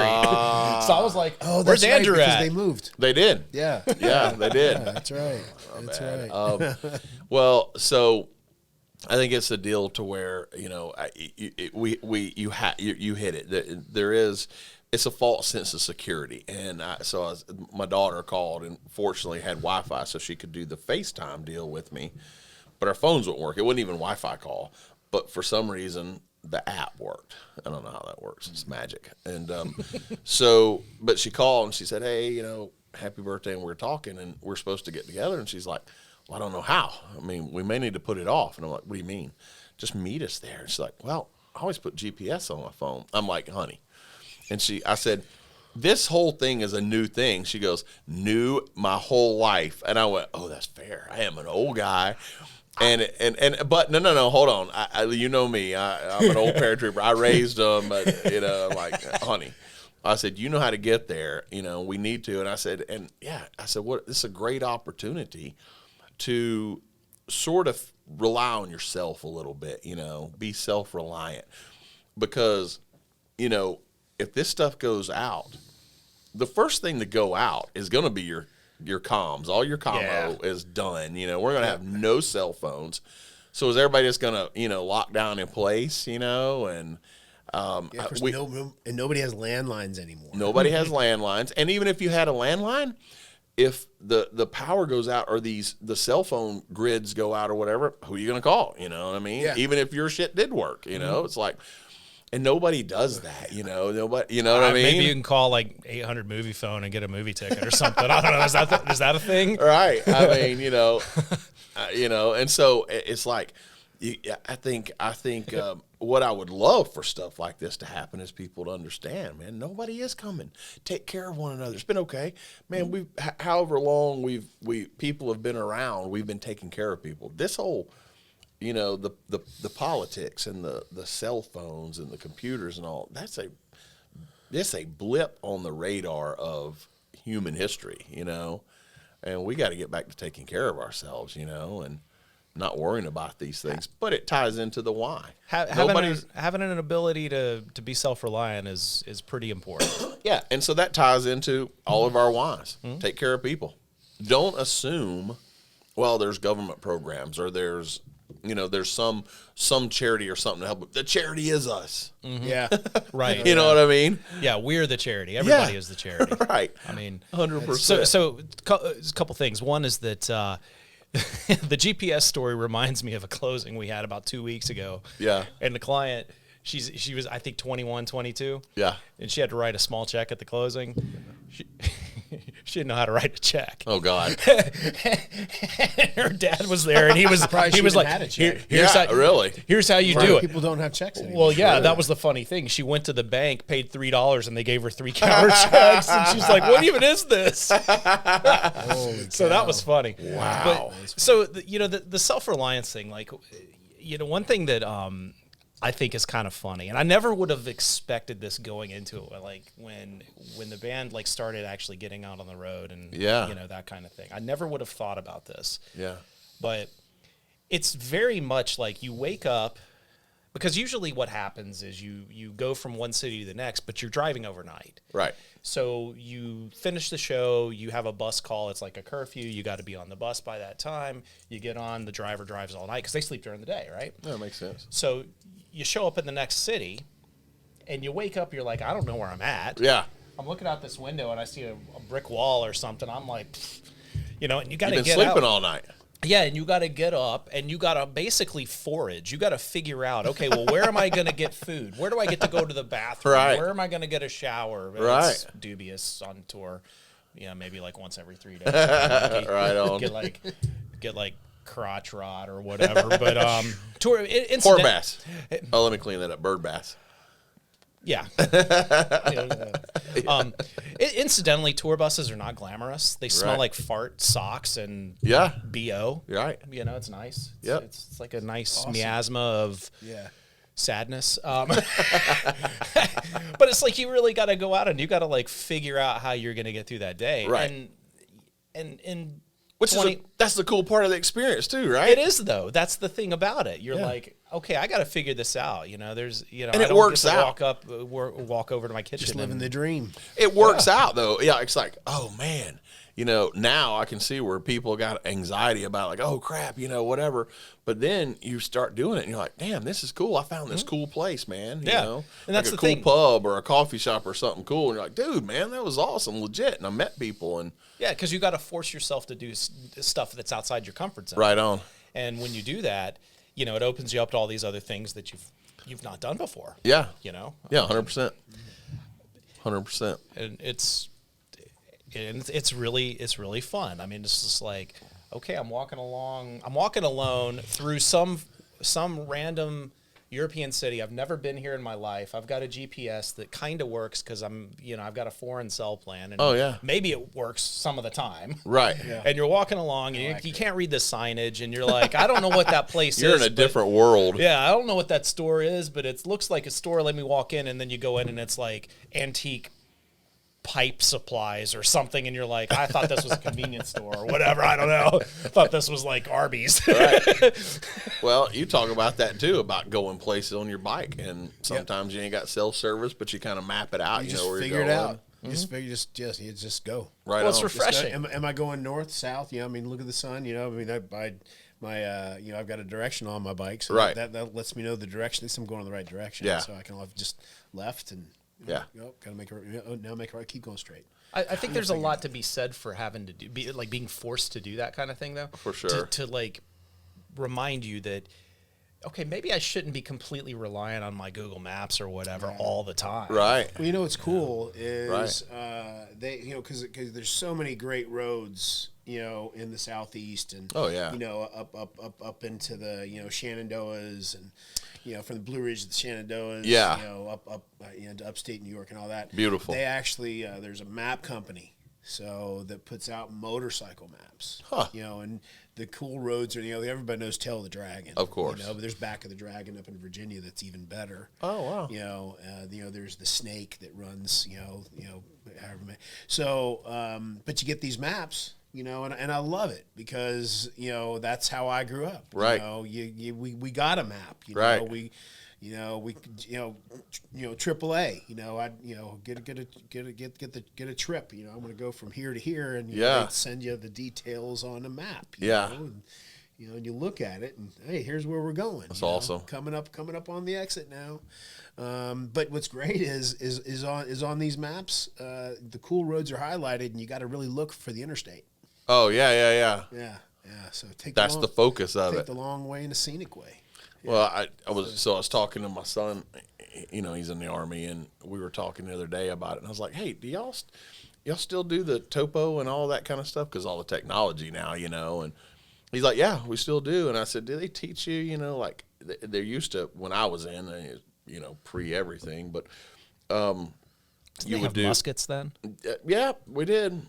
So I was like, where's Andrew at? They moved. They did. Yeah. Yeah, they did. Yeah, that's right. That's right. Well, so... I think it's a deal to where you hit it. There is, it's a false sense of security, and my daughter called and fortunately had Wi-Fi, so she could do the FaceTime deal with me, but our phones wouldn't work. It wasn't even Wi-Fi call, but for some reason the app worked. I don't know how that works. It's magic. And but she called and she said, "Hey, happy birthday," and we're talking and we're supposed to get together, and she's like, well, I don't know how. I mean, we may need to put it off. And I'm like, what do you mean? Just meet us there. And she's like, well, I always put GPS on my phone. I'm like, honey. And I said, this whole thing is a new thing. She goes, new my whole life. And I went, oh, that's fair. I am an old guy. But no, hold on. You know me. I'm an old paratrooper. I raised them, but, like, honey. I said, you know how to get there. We need to. And I said, what? This is a great opportunity to sort of rely on yourself a little bit, be self-reliant. Because, if this stuff goes out, the first thing to go out is going to be your comms. All your commo is done. We're going to have no cell phones. So is everybody just going to, lock down in place, and and nobody has landlines anymore. Nobody has landlines. And even if you had a landline, if the power goes out or the cell phone grids go out or whatever, who are you going to call? You know what I mean? Yeah. Even if your shit did work, it's like, and nobody does that, nobody, what I mean? Maybe you can call like 800 movie phone and get a movie ticket or something. I don't know. Is that a thing? Right. I mean, and so it's like, I think what I would love for stuff like this to happen is people to understand, man, nobody is coming. Take care of one another. It's been okay, man. However long people have been around, we've been taking care of people. This whole, the politics and the cell phones and the computers and all, that's a blip on the radar of human history, and we got to get back to taking care of ourselves, and not worrying about these things, but it ties into the why. Having an ability to be self-reliant is pretty important. Yeah, and so that ties into all of our whys. Mm-hmm. Take care of people. Don't assume, well, there's government programs or there's there's some charity or something to help. The charity is us. Mm-hmm. Yeah. Right. You know what I mean? Yeah, we're the charity. Everybody is the charity. Right. I mean, 100%. So a couple things. One is that the GPS story reminds me of a closing we had about 2 weeks ago. Yeah. And the client, she was, I think, 21, 22. Yeah. And she had to write a small check at the closing. She didn't know how to write a check. Oh God. Her dad was there, and he was like, had a check. Here's how you do it. People don't have checks anymore. Well, yeah, that was the funny thing. She went to the bank, paid $3, and they gave her 3 counter checks, and she's like, "What even is this?" So that was funny. Wow. But, so the self-reliance thing, like, one thing that I think is kind of funny, and I never would have expected this going into it. Like when the band like started actually getting out on the road and that kind of thing. I never would have thought about this. Yeah. But it's very much like you wake up, because usually what happens is you go from one city to the next, but you're driving overnight. Right. So you finish the show, you have a bus call, it's like a curfew, you got to be on the bus by that time. You get on, the driver drives all night because they sleep during the day, right? That makes sense. So you show up in the next city, and you wake up, you're like, I don't know where I'm at. Yeah. I'm looking out this window, and I see a brick wall or something. I'm like, and you got to You've get been sleeping out. all night. Yeah, and you got to get up, and you got to basically forage. You got to figure out, okay, well, where am I going to get food? Where do I get to go to the bathroom? Right. Where am I going to get a shower? Right. It's dubious on tour. Maybe like once every 3 days. Right on. Get like crotch rot or whatever. But tour Poor bass. Oh, let me clean that up. Bird bass. Yeah. Incidentally, tour buses are not glamorous. They smell like fart socks and BO. Right. It's nice. Yep. It's like a nice miasma of sadness. But it's like you really got to go out and you got to like figure out how you're going to get through that day. Right. And that's the cool part of the experience too, right? It is though. That's the thing about it. You're like, okay, I got to figure this out. There's, and it works out. Walk over to my kitchen. Just living the dream. It works out though. Yeah, it's like, oh man, now I can see where people got anxiety about like, oh crap, whatever. But then you start doing it, and you're like, damn, this is cool. I found this cool place, man. You know? And that's like the a cool thing. pub or a coffee shop or something cool. And you're like, dude, man, that was awesome, legit. And I met people and. Yeah, because you got to force yourself to do stuff that's outside your comfort zone. Right on. And when you do that, it opens you up to all these other things that you've not done before. Yeah. Yeah, 100%. 100%. And it's really fun. I mean, it's just like, okay, I'm walking alone through some random European city. I've never been here in my life. I've got a GPS that kind of works because I've got a foreign cell plan. And maybe it works some of the time. Right. Yeah. And you're walking along and you can't read the signage and you're like, I don't know what that place You're is. in a different world. Yeah, I don't know what that store is, but it looks like a store. Let me walk in, and then you go in and it's like antique pipe supplies or something, and you're like, I thought this was a convenience store or whatever. I don't know. I thought this was like Arby's. Right. Well, you talk about that too, about going places on your bike, and sometimes you ain't got cell service, but you kind of map it out. You know where figure you're it going. out. You just go. Right. Well, it's on. refreshing. Am I going north, south? Look at the sun. I've got a direction on my bike, so that lets me know the direction. At least I'm going in the right direction. Yeah. So I can just left and. Gotta make it. Now make it right. Keep going straight. I think there's a lot to be said for having to being forced to do that kind of thing, though. For sure. To like remind you that, okay, maybe I shouldn't be completely reliant on my Google Maps or whatever all the time. Right. Well, what's cool is because there's so many great roads, in the southeast and up into the Shenandoahs and. From the Blue Ridge to the Shenandoahs, up to upstate New York and all that. Beautiful. They actually, there's a map company, that puts out motorcycle maps. Huh. And the cool roads are, everybody knows Tail of the Dragon. Of course. But there's Back of the Dragon up in Virginia that's even better. Oh, wow. There's the Snake that runs, however many. So, but you get these maps. And I love it because that's how I grew up. Right. We got a map. Right. AAA. Get a trip. I'm going to go from here to here, and Yeah. they'd send you the details on a map. Yeah. And, You know, and you look at it, and hey, here's where we're going. That's awesome. Coming up on the exit now. But what's great is on these maps, the cool roads are highlighted, and you got to really look for the interstate. Oh yeah. Yeah. So that's the focus of it. Take the long way and the scenic way. Yeah. Well, I was talking to my son. You know, he's in the Army, and we were talking the other day about it. And I was like, hey, do y'all still do the topo and all that kind of stuff? Because all the technology now, you know. And he's like, yeah, we still do. And I said, do they teach you, you know, like they're used to when I was in, you know, pre everything, but you would do muskets then? Yeah, we did.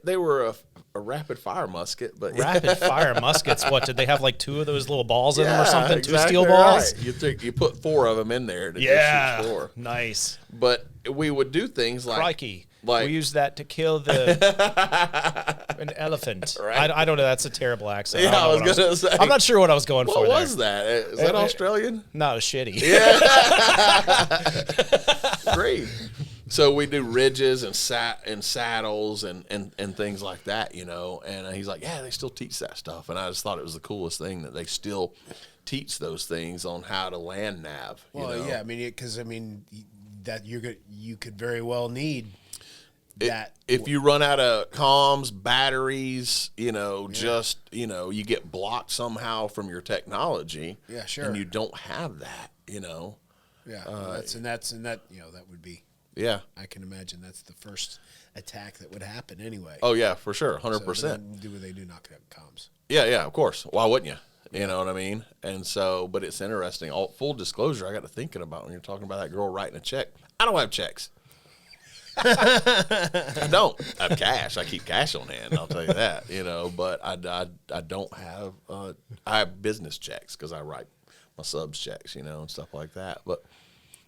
They were a rapid fire musket, but rapid fire muskets. What did they have? Like 2 of those little balls in them or something? Exactly 2 steel balls. Right. You put 4 of them in there to yeah, just shoot 4. Nice. But we would do things like crikey. We used that to kill an elephant. Right. I don't know. That's a terrible accent. Yeah, I was gonna say. I'm not sure what I was going for. What was that? Is that Australian? No, it was shitty. Yeah. Great. So we do ridges and saddles and things like that, you know. And he's like, yeah, they still teach that stuff. And I just thought it was the coolest thing that they still teach those things on how to land nav. Well, you know? yeah, I mean, because that you could very well need that. If you run out of comms, batteries, you know, just you get blocked somehow from your technology. Yeah, sure. And you don't have that, you know. Yeah, that you know that would be. Yeah, I can imagine that's the first attack that would happen anyway. Oh yeah, for sure, 100%. So do what they do, knock out comms. Yeah, of course. Why wouldn't you? You know what I mean? And so, but it's interesting. Full disclosure, I got to thinking about when you're talking about that girl writing a check. I don't have checks. I don't have cash. I keep cash on hand. I'll tell you that. You know, but I don't have. I have business checks because I write my subs checks. You know, and stuff like that. But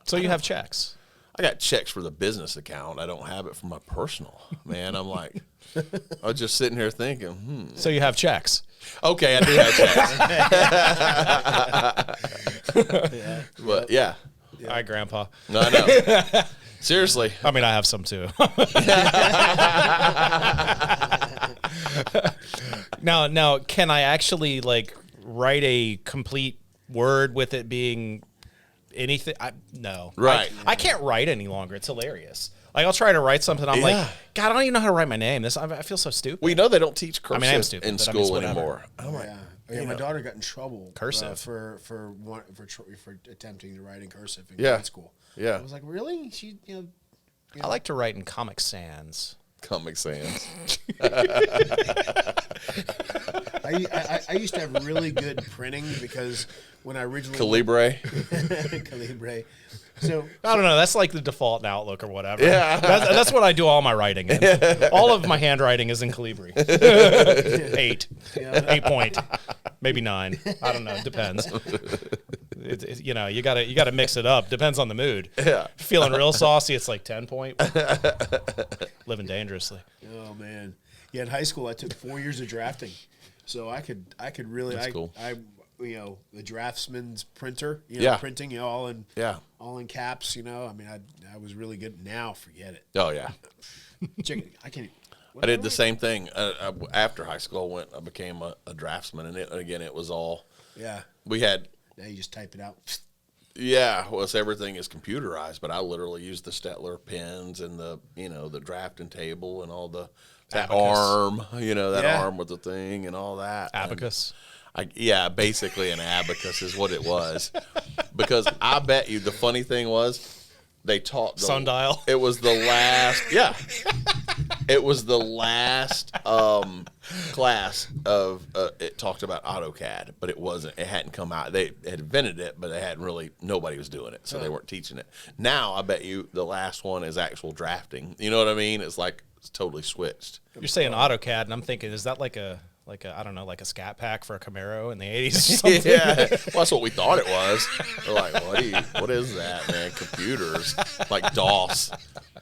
so you have checks. I got checks for the business account. I don't have it for my personal. Man, I'm like, I was just sitting here thinking, So you have checks. Okay, I do have checks. Yeah. But yeah. All right, Grandpa. No, I know. Seriously. I mean, I have some too. Now, can I actually like write a complete word with it being anything? No. Right. I can't write any longer. It's hilarious. Like I'll try to write something. I'm like, God, I don't even know how to write my name. I feel so stupid. Well, you know they don't teach cursive I am stupid, in school anymore. Oh my daughter got in trouble cursive for attempting to write in cursive in grade school. Yeah. I was like, really? She, I like to write in Comic Sans. Comic Sans. I used to have really good printing because when I originally Calibre. So I don't know. That's like the default in Outlook or whatever. Yeah. That's what I do all my writing in. All of my handwriting is in Calibre. 8. 8 point. Maybe 9. I don't know. It depends. You know, you gotta mix it up. Depends on the mood. Yeah. Feeling real saucy, it's like 10 point. Living dangerously. Oh man. Yeah, in high school I took 4 years of drafting. So I could really That's cool. The draftsman's printer, printing, all in caps, I mean, I was really good. Now, forget it. Oh yeah. I can't. I did the same thing after high school. I became a draftsman, and it was all. Yeah. We had. Now you just type it out. Yeah, well, everything is computerized, but I literally used the Stettler pens and the drafting table and all that arm, arm with the thing and all that. Abacus. Basically an abacus is what it was. Because I bet you the funny thing was they taught sundial. It was the last it was the last class of it talked about AutoCAD, but it hadn't come out. They had invented it, but nobody was doing it, so they weren't teaching it. Now I bet you the last one is actual drafting. You know what I mean? It's like it's totally switched. You're saying AutoCAD, and I'm thinking, is that like a I don't know, like a scat pack for a Camaro in the 80s or something? Yeah, well, that's what we thought it was. We're like, what is that, man? Computers, like DOS.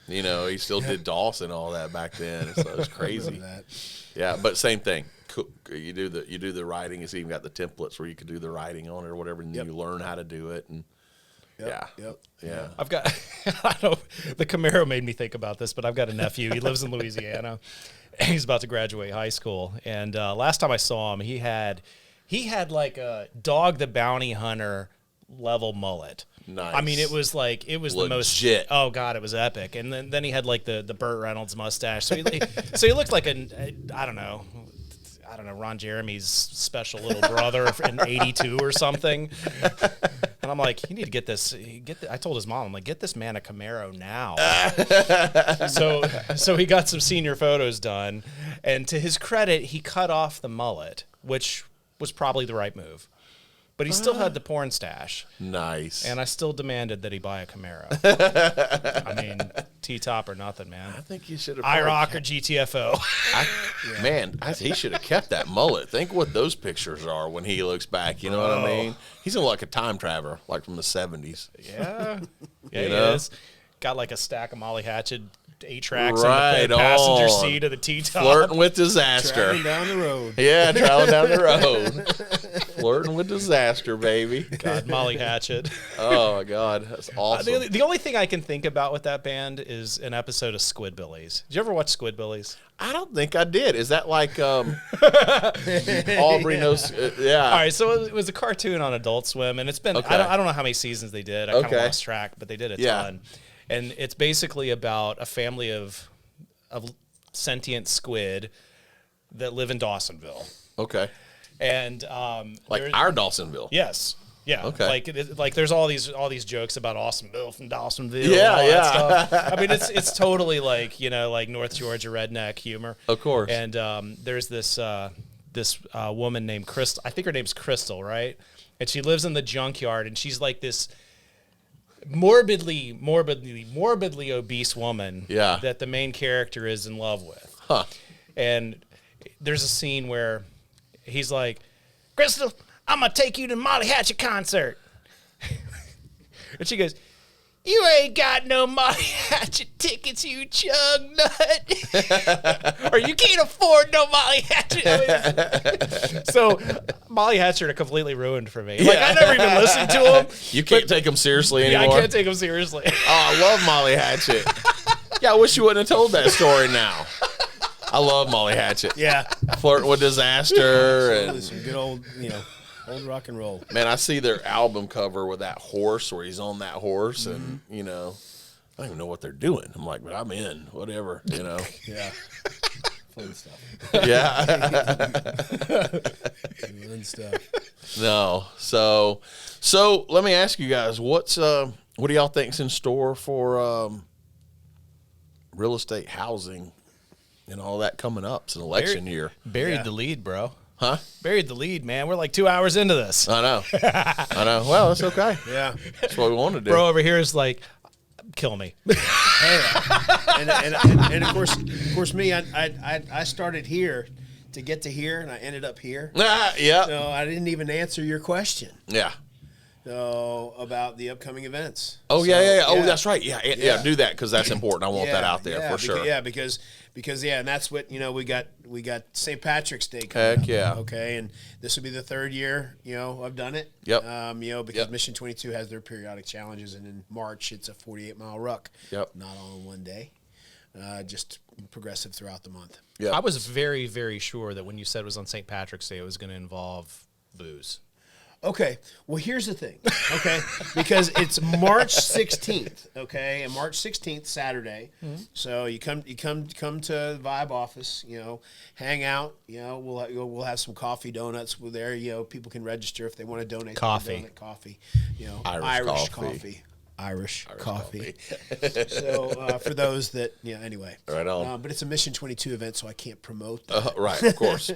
He still did DOS and all that back then. So it was crazy. Yeah, but same thing. You do the writing. It's even got the templates where you could do the writing on it or whatever, and then you learn how to do it. And yeah. I've got. I know the Camaro made me think about this, but I've got a nephew. He lives in Louisiana. He's about to graduate high school, and last time I saw him, he had he had like a Dog the Bounty Hunter level mullet. Nice. I mean, it was Legit. the most. Oh God, it was epic. And then he had like the Burt Reynolds mustache. So he looked like I don't know, Ron Jeremy's special little brother in '82 or something. And I'm like, you need to get this. I told his mom, I'm like, get this man a Camaro now. So he got some senior photos done, and to his credit, he cut off the mullet, which was probably the right move. But he still had the porn stash. Nice. And I still demanded that he buy a Camaro. I mean, T-top or nothing, man. I think you should have. IROC or GTFO. Man, he should have kept that mullet. Think what those pictures are when he looks back. You know what I mean? He's like a time traveler, like from the 70s. Yeah. Yeah, You he know? is. Got like a stack of Molly Hatchet 8-tracks Right in the passenger on. seat of the T-top. Flirting with disaster. Traveling down the road. Yeah, traveling down the road. Flirting with disaster, baby. God, Molly Hatchet. Oh, my God. That's awesome. The only thing I can think about with that band is an episode of Squidbillies. Did you ever watch Squidbillies? I don't think I did. Is that like Aubrey knows? Yeah. All right, so it was a cartoon on Adult Swim, and it's been, Okay. I don't know how many seasons they did. I kind of Okay. lost track, but they did a Yeah. ton. And it's basically about a family of sentient squid that live in Dawsonville. Okay. And Like there's- our Dawsonville. Yes. Yeah. Okay. Like there's all these jokes about Awesomeville from Dawsonville. Yeah, and all yeah. That stuff. I mean, it's totally like like North Georgia redneck humor. Of course. And there's this woman named Crystal. I think her name's Crystal, right? And she lives in the junkyard, and she's like this morbidly obese woman. Yeah. That the main character is in love with. Huh. And there's a scene where he's like, Crystal, I'm going to take you to Molly Hatchet concert. And she goes, you ain't got no Molly Hatchet tickets, you chug nut. Or you can't afford no Molly Hatchet. So Molly Hatchet are completely ruined for me. Like, I never even listened to them. You can't take them seriously Yeah, anymore? I can't take them seriously. Oh, I love Molly Hatchet. Yeah, I wish you wouldn't have told that story now. I love Molly Hatchet. Yeah. Flirting with disaster. Absolutely. And Some good old, old rock and roll. man, I see their album cover with that horse where he's on that horse and, I don't even know what they're doing. I'm like, but I'm in, whatever, Yeah. Fun stuff. Yeah. Fun stuff. No. So let me ask you guys, what do y'all think's in store for real estate, housing, and all that coming up? It's an election year. Buried the lead, bro. Huh? Buried the lead, man. We're like 2 hours into this. I know. I know. Well, that's okay. Yeah. That's what we want to do. Bro over here is like, kill me. And of course, me, I started here to get to here, and I ended up here. Yeah. So I didn't even answer your question. Yeah. So about the upcoming events. Oh, So, yeah. Oh, that's right. Yeah. Do that because that's important. I want that out there for sure. Because and that's what we got St. Patrick's Day coming Heck up, yeah. okay, and this will be the third year I've done it. Yep. Because Yep. Mission 22 has their periodic challenges, and in March it's a 48-mile ruck. Yep. Not all in one day, just progressive throughout the month. Yeah. I was very, very sure that when you said it was on St. Patrick's Day, it was going to involve booze. Okay, well, here's the thing, okay, because it's March 16th, okay, and March 16th, Saturday, so you come to the Vibe office, hang out, we'll have some coffee, donuts there, people can register if they want to donate Coffee. coffee, Irish coffee. Irish coffee. So for those that, anyway. Right on. But it's a Mission 22 event, so I can't promote that. Right, of course.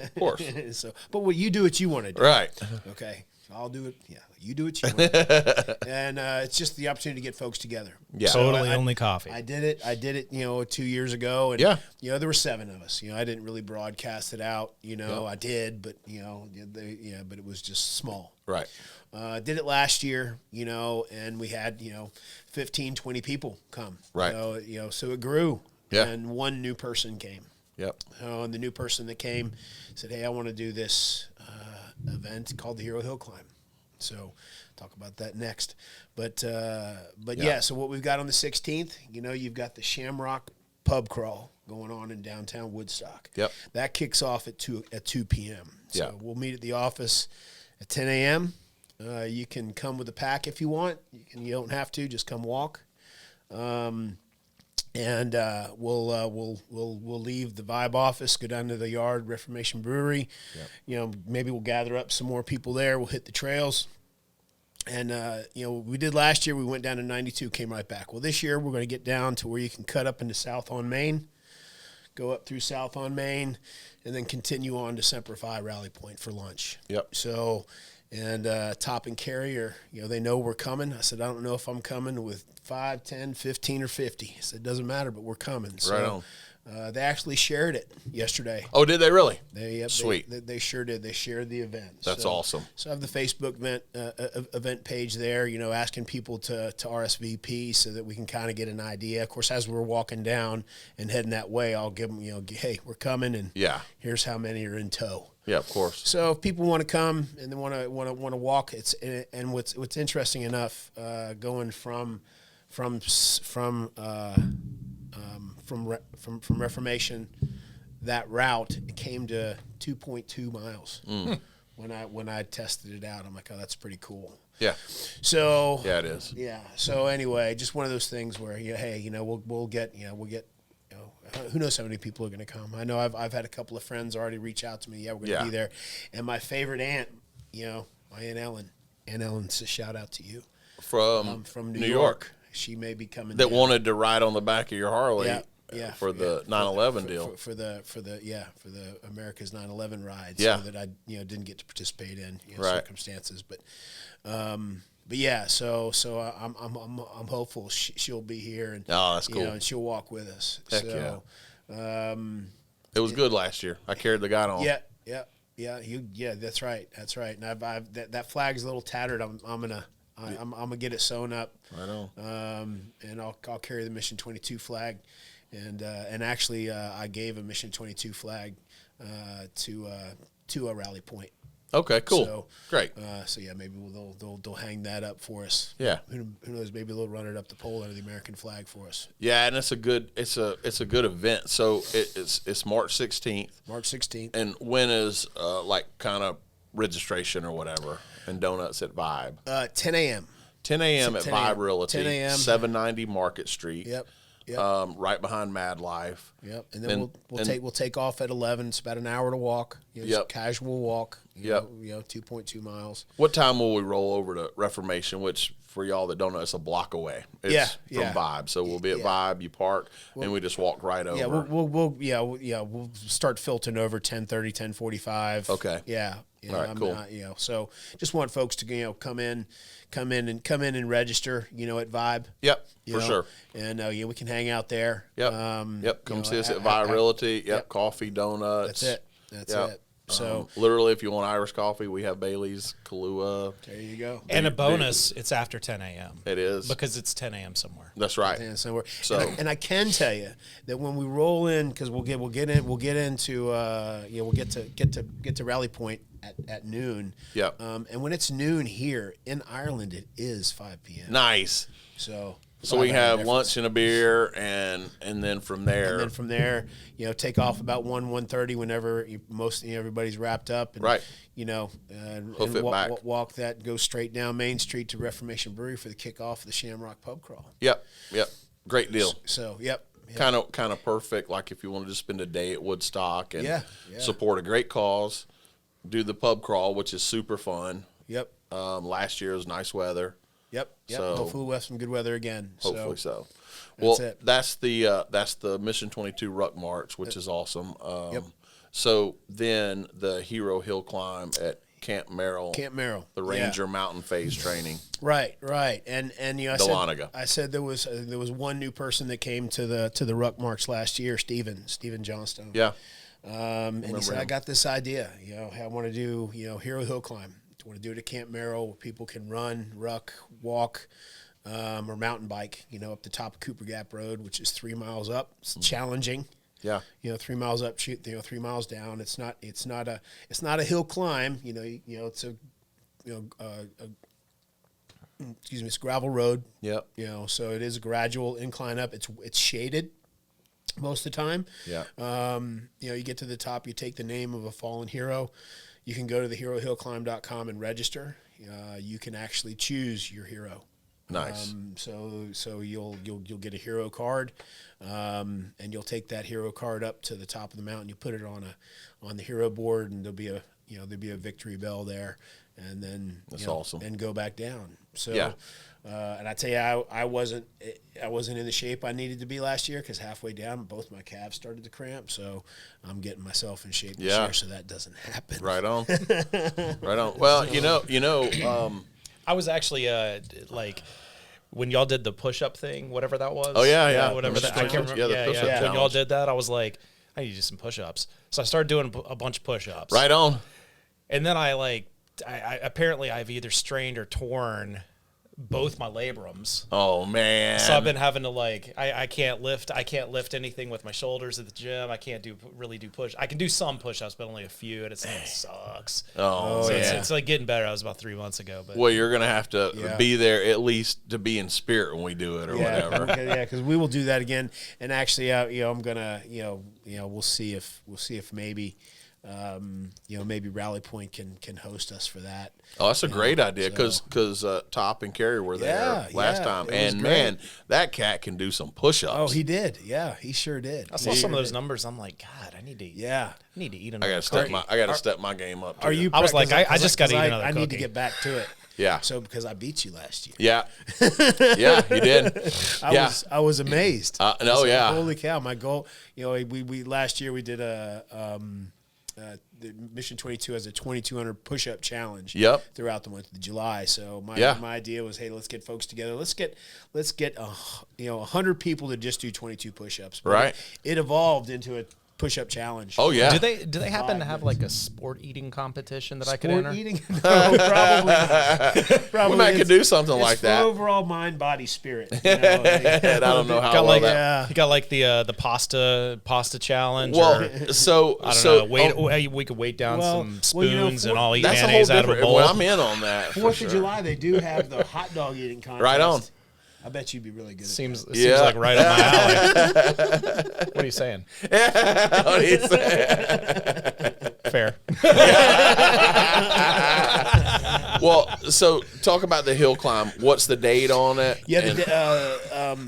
So, but you do what you want to do. Right. Okay. I'll do it. Yeah, you do what you want to do. And it's just the opportunity to get folks together. Yeah. Totally only coffee. I did it, 2 years ago. And, Yeah. there were 7 of us. I didn't really broadcast it out. I did, but, but it was just small. Right. Did it last year, and we had, 15, 20 people come. Right. So it grew. Yeah. And one new person came. Yep. And the new person that came said, hey, I want to do this event called the Hero Hill Climb. So talk about that next. But yeah, so what we've got on the 16th, you've got the Shamrock pub crawl going on in downtown Woodstock. Yep. That kicks off at 2 p.m. So we'll meet at the office at 10 a.m. You can come with a pack if you want. You don't have to. Just come walk. And we'll leave the Vibe office, go down to the yard, Reformation Brewery. Yep. Maybe we'll gather up some more people there. We'll hit the trails. And, we did last year, we went down to 92, came right back. Well, this year we're going to get down to where you can cut up into South on Main, go up through South on Main, and then continue on to Semper Fi Rally Point for lunch. Yep. So, and Top and Carrier, they know we're coming. I said, I don't know if I'm coming with 5, 10, 15, or 50. I said, it doesn't matter, but we're coming. So, right on. They actually shared it yesterday. Oh, did they really? Sweet. They sure did. They shared the event. That's awesome. So I have the Facebook event page there, asking people to RSVP so that we can kind of get an idea. Of course, as we're walking down and heading that way, I'll give them, hey, we're coming, and here's how many are in tow. Yeah, of course. So if people want to come and they want to walk, and what's interesting enough, going from Reformation, that route, it came to 2.2 miles. When I tested it out. I'm like, oh, that's pretty cool. Yeah. So yeah, it is. Yeah. So anyway, just one of those things where we'll get who knows how many people are going to come. I know I've had a couple of friends already reach out to me. Yeah, we're going to be there. And my favorite aunt, my Aunt Ellen. Aunt Ellen, a shout out to you from New York. She may be coming. That down. Wanted to ride on the back of your Harley. Yeah, for the 9/11 deal. For the America's 9/11 ride. Yeah. So that I didn't get to participate in right. circumstances, but yeah. So I'm hopeful she'll be here, and that's cool. And she'll walk with us. Heck so, yeah. It was good last year. I carried the guy on. Yeah. That's right. And I've that flag's a little tattered. I'm gonna get it sewn up. Right on. And I'll carry the Mission 22 flag. And actually, I gave a Mission 22 flag to a rally point. Okay, cool, so, great. So yeah, maybe they'll hang that up for us. Yeah, who knows? Maybe they'll run it up the pole under the American flag for us. Yeah, and it's a good event. So it's March 16th. March 16th. And when is kind of registration or whatever and donuts at Vibe? 10 a.m. 10 a.m. at Vibe Realty. 10 a.m. 790 Market Street. Yep. Right behind Mad Life. Yep. And then we'll take off at 11. It's about an hour to walk. Just a casual walk. You know, 2.2 miles. What time will we roll over to Reformation? Which for y'all that don't know, it's a block away. It's from Vibe. So we'll be at Vibe. You park, and we just walk right over. Yeah, we'll start filtering over 10:30, 10:45. Okay. Yeah. All right. Cool. So just want folks to come in and register. At Vibe. Yep. For sure. And we can hang out there. Yep. Come see us at Vibe Realty. Yep. Coffee, donuts. That's it. So literally, if you want Irish coffee, we have Bailey's, Kahlua. There you go. And a bonus, it's after 10 a.m. It is. Because it's 10 a.m. somewhere. That's right. Somewhere. So, and I can tell you that when we roll in, because we'll get to Rally Point at noon. Yep. And when it's noon here in Ireland, it is 5 p.m. Nice. So we have lunch and a beer, and then from there. Take off about 1:30 whenever everybody's wrapped up. And, right. Hoof it back. Walk that, go straight down Main Street to Reformation Brewery for the kickoff of the Shamrock Pub Crawl. Yep. Great deal. So, yep. Kind of perfect, like if you wanted to spend a day at Woodstock and support a great cause, do the pub crawl, which is super fun. Yep. Last year was nice weather. Yep. So, hopefully we'll have some good weather again. Hopefully so. That's the Mission 22 Ruck March, which is awesome. So then the Hero Hill Climb at Camp Merrill. The Ranger Mountain Phase training. Right. And I said there was one new person that came to the Ruck March last year, Steven Johnstone. Yeah. And he said, I got this idea. I want to do Hero Hill Climb. I want to do it at Camp Merrill where people can run, ruck, walk, or mountain bike, up the top of Cooper Gap Road, which is 3 miles up. It's challenging. Yeah. 3 miles up, 3 miles down. It's not a hill climb. It's it's gravel road. Yep. So it is a gradual incline up. It's shaded. most of the time. Yeah. You get to the top, you take the name of a fallen hero. You can go to the herohillclimb.com and register. You can actually choose your hero. Nice. So you'll get a hero card, and you'll take that hero card up to the top of the mountain. You put it on the hero board, and there'll be a victory bell there, and then that's awesome. And go back down. So, yeah. And I tell you, I wasn't in the shape I needed to be last year, because halfway down, both my calves started to cramp. So I'm getting myself in shape this year, so that doesn't happen. Right on. Right on. Well, I was actually like when y'all did the push-up thing, whatever that was. Oh yeah. Whatever that. I can't remember. Yeah, the push-up challenge. When y'all did that, I was like, I need to do some push-ups. So I started doing a bunch of push-ups. Right on. And then I apparently I've either strained or torn both my labrums. Oh man. So I've been having to I can't lift anything with my shoulders at the gym. I can't really do push. I can do some push-ups, but only a few, and it sucks. Oh, it's like getting better. That was about 3 months ago. But well, you're gonna have to be there at least to be in spirit when we do it or whatever. Because we will do that again. And actually, I'm gonna, we'll see if maybe. Maybe Rally Point can host us for that. Oh, that's a great idea, because Top and Carrie were there last time, and man, that cat can do some push-ups. Oh, he did. Yeah, he sure did. I saw some of those numbers. I'm like, God, I need to eat another. I gotta step my game up. Are you? I was like, I just got to eat another. I need to get back to it. Yeah. So because I beat you last year. Yeah. Yeah, you did. I was amazed. Holy cow! My goal. We last year we did the Mission 22 has a 2,200 push-up challenge. Throughout the month of July. So my idea was, hey, let's get folks together. Let's get 100 people to just do 22 push-ups. But right. It evolved into a push-up challenge. Oh yeah. Do they happen to have like a sport eating competition that I could enter? Sport eating? No, probably not. Probably we might could do something like that. Overall mind, body, spirit. I don't know how well that. You got like the pasta challenge. Well, I don't know. We could weight down some spoons and all eat mayonnaise out of a bowl. Well, I'm in on that. 4th of July, they do have the hot dog eating contest. Right on. I bet you'd be really good. Seems like right up my alley. What are you saying? What are you saying? Fair. Well, so talk about the hill climb. What's the date on it? Yeah,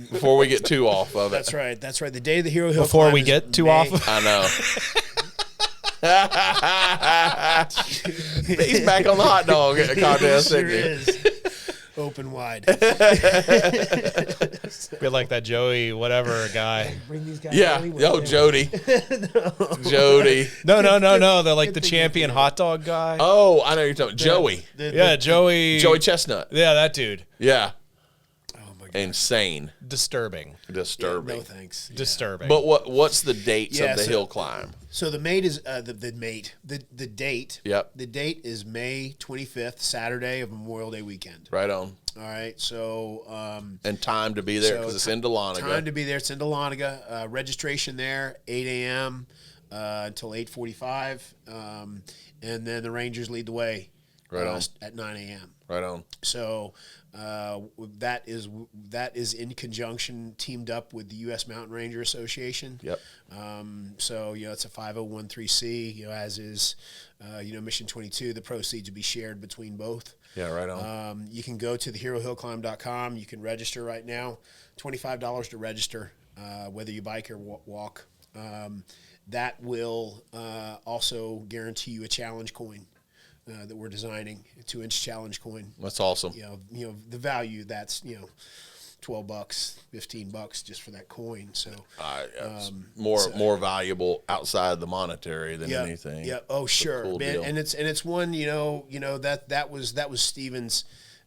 before we get too off of it. That's right. The day of the Hero Hill before climb we get too off of it. I know. He's back on the hot dog contest. Sure is. Open wide. Be like that Joey whatever guy. Bring these guys. Jody. Jody. No. They're like the champion hot dog guy. Oh, I know you're talking. Joey. Joey. Joey Chestnut. Yeah, that dude. Yeah. Oh my God. Insane. Disturbing. Yeah, no thanks. Disturbing. But what's the dates of the hill climb? So the mate is the date. Yep. The date is May 25th, Saturday of Memorial Day weekend. Right on. All right. So and time to be there because it's in Dahlonega. Time to be there. It's in Dahlonega. Registration there 8 a.m. Until 8:45, and then the Rangers lead the way. Right on. At 9 a.m. Right on. So that is in conjunction, teamed up with the U.S. Mountain Ranger Association. Yep. So it's a 501(c), as is Mission 22. The proceeds will be shared between both. Yeah, right on. You can go to theherohillclimb.com. You can register right now. $25 to register, whether you bike or walk. That will also guarantee you a challenge coin. That we're designing, a 2-inch challenge coin. That's awesome. The value that's $12, $15 just for that coin. So more valuable outside the monetary than anything. Yeah. Oh, sure, cool man. Deal. And it's one that was Steven's.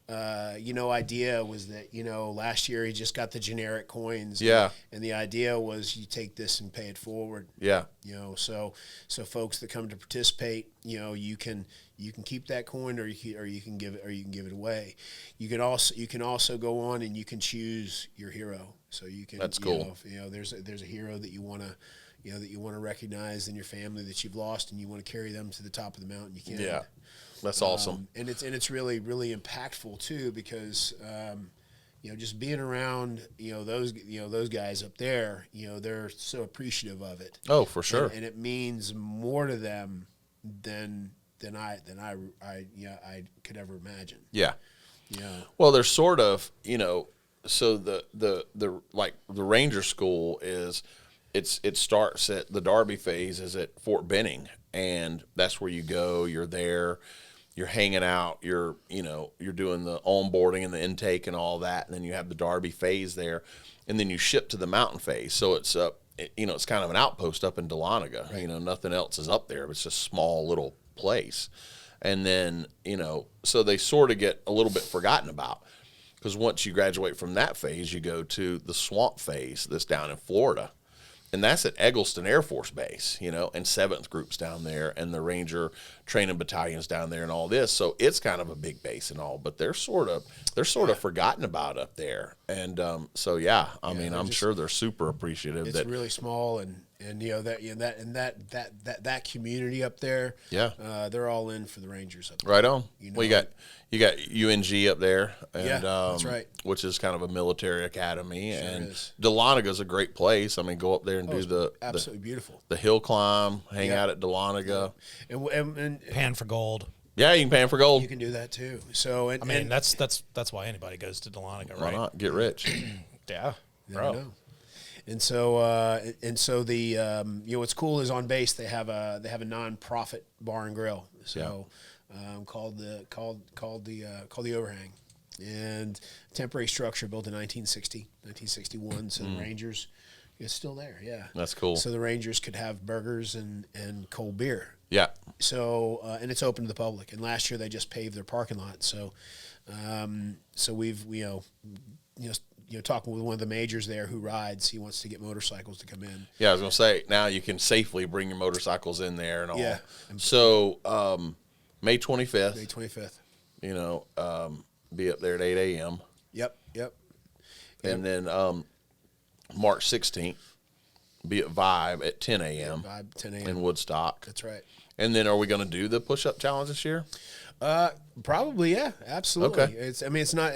Idea was that last year he just got the generic coins. Yeah. And the idea was you take this and pay it forward. Yeah. So folks that come to participate, you can keep that coin or you can give it away. You can also go on and you can choose your hero. So you can. That's cool. There's a hero that you want to recognize in your family that you've lost and you want to carry them to the top of the mountain. You can. Yeah. That's awesome. And it's really, really impactful too, because just being around, those guys up there, they're so appreciative of it. Oh, for sure. And it means more to them than I could ever imagine. Yeah. Yeah. Well, they're sort of, so the like the Ranger School is, it starts at the Derby phase is at Fort Benning, and that's where you go. You're there, you're hanging out, you're doing the onboarding and the intake and all that, and then you have the Derby phase there, and then you ship to the mountain phase. So it's it's kind of an outpost up in Dahlonega. Right. Nothing else is up there. It's just a small little place, and then so they sort of get a little bit forgotten about, because once you graduate from that phase, you go to the swamp phase that's down in Florida. And that's at Eggleston Air Force Base, and 7th Group's down there, and the Ranger training battalions down there, and all this. So it's kind of a big base and all, but they're sort of forgotten about up there. And so yeah, I mean, I'm sure they're super appreciative. It's really small, and that community up there. Yeah, they're all in for the Rangers up there. Right on. Well, you got UNG up there, and that's right. Which is kind of a military academy, Sure and is. Dahlonega is a great place. I mean, go up there and do absolutely beautiful. The hill climb, hang out at Dahlonega, and Pan for gold. Yeah, you can pan for gold. You can do that too. So that's why anybody goes to Dahlonega, right? Why not get rich? Yeah, I know. And so the what's cool is on base they have a nonprofit bar and grill. So called the Overhang, and temporary structure built in 1961. So the Rangers is still there. Yeah, that's cool. So the Rangers could have burgers and cold beer. Yeah. So and it's open to the public. And last year they just paved their parking lot. So we've talking with one of the majors there who rides. He wants to get motorcycles to come in. Yeah, I was gonna say, now you can safely bring your motorcycles in there and all. Yeah. So May 25th. May 25th. Be up there at 8 a.m. Yep. And then March 16th, be at Vibe at 10 a.m. Vibe 10 a.m. in Woodstock. That's right. And then are we going to do the push-up challenge this year? Probably, yeah, absolutely. Okay. It's not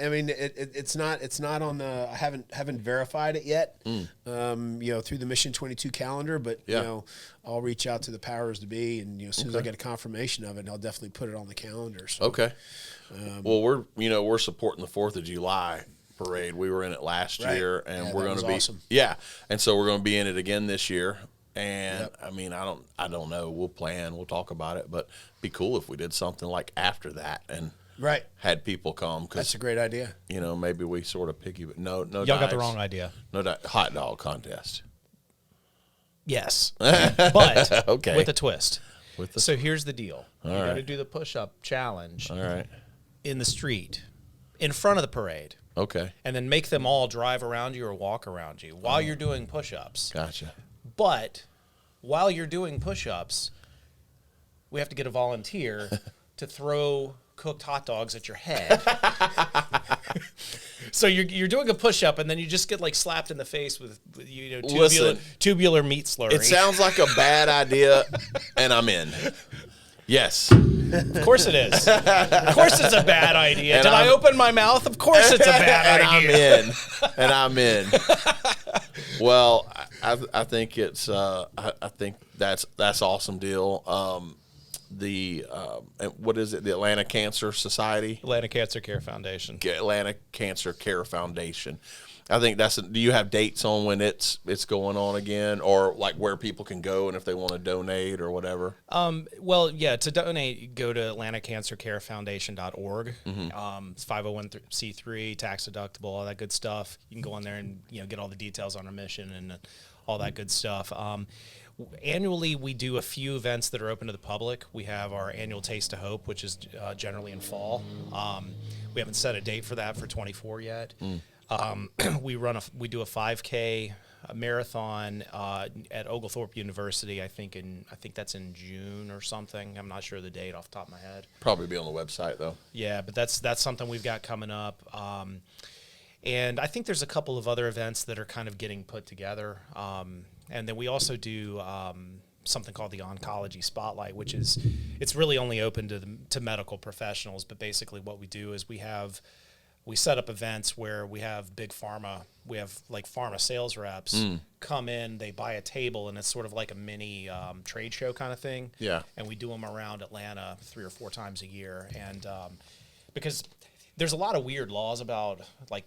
on the. I haven't verified it yet. Through the Mission 22 calendar, but I'll reach out to the powers to be, and as soon as I get a confirmation of it, I'll definitely put it on the calendar. So. Okay. Well, we're supporting the 4th of July parade. We were in it last year, and we're going to be awesome. Yeah, and so we're going to be in it again this year. And I mean, I don't know. We'll plan. We'll talk about it. But it'd be cool if we did something like after that and had people come. Cause, that's a great idea. Maybe we sort of no. Y'all got the wrong idea. No hot dog contest. Yes, but okay, with a twist. So here's the deal. You got to do the push-up challenge. All right. In the street, in front of the parade. Okay. And then make them all drive around you or walk around you while you're doing push-ups. Gotcha. But while you're doing push-ups, we have to get a volunteer to throw cooked hot dogs at your head. So you're doing a push-up, and then you just get slapped in the face with tubular meat slurry. It sounds like a bad idea, and I'm in. Yes. Of course it is. Of course it's a bad idea. Did I open my mouth? Of course it's a bad idea. And I'm in. Well, I think it's I think that's awesome deal. What is it? The Atlanta Cancer Society? Atlanta Cancer Care Foundation. Atlanta Cancer Care Foundation. I think do you have dates on when it's going on again, or where people can go and if they want to donate or whatever? Well, yeah, to donate, go to atlantacancercarefoundation.org. It's 501c3, tax deductible, all that good stuff. You can go on there and get all the details on our mission and all that good stuff. Annually, we do a few events that are open to the public. We have our annual Taste of Hope, which is generally in fall. We haven't set a date for that for 24 yet. We do a 5K marathon at Oglethorpe University. I think that's in June or something. I'm not sure the date off the top of my head. Probably be on the website though. Yeah, but that's something we've got coming up. And I think there's a couple of other events that are kind of getting put together. And then we also do something called the Oncology Spotlight, which it's really only open to medical professionals. But basically, what we do is we have we set up events where we have big pharma. We have like pharma sales reps come in, they buy a table, and it's sort of like a mini trade show kind of thing. Yeah. And we do them around Atlanta 3 or 4 times a year. And because there's a lot of weird laws about like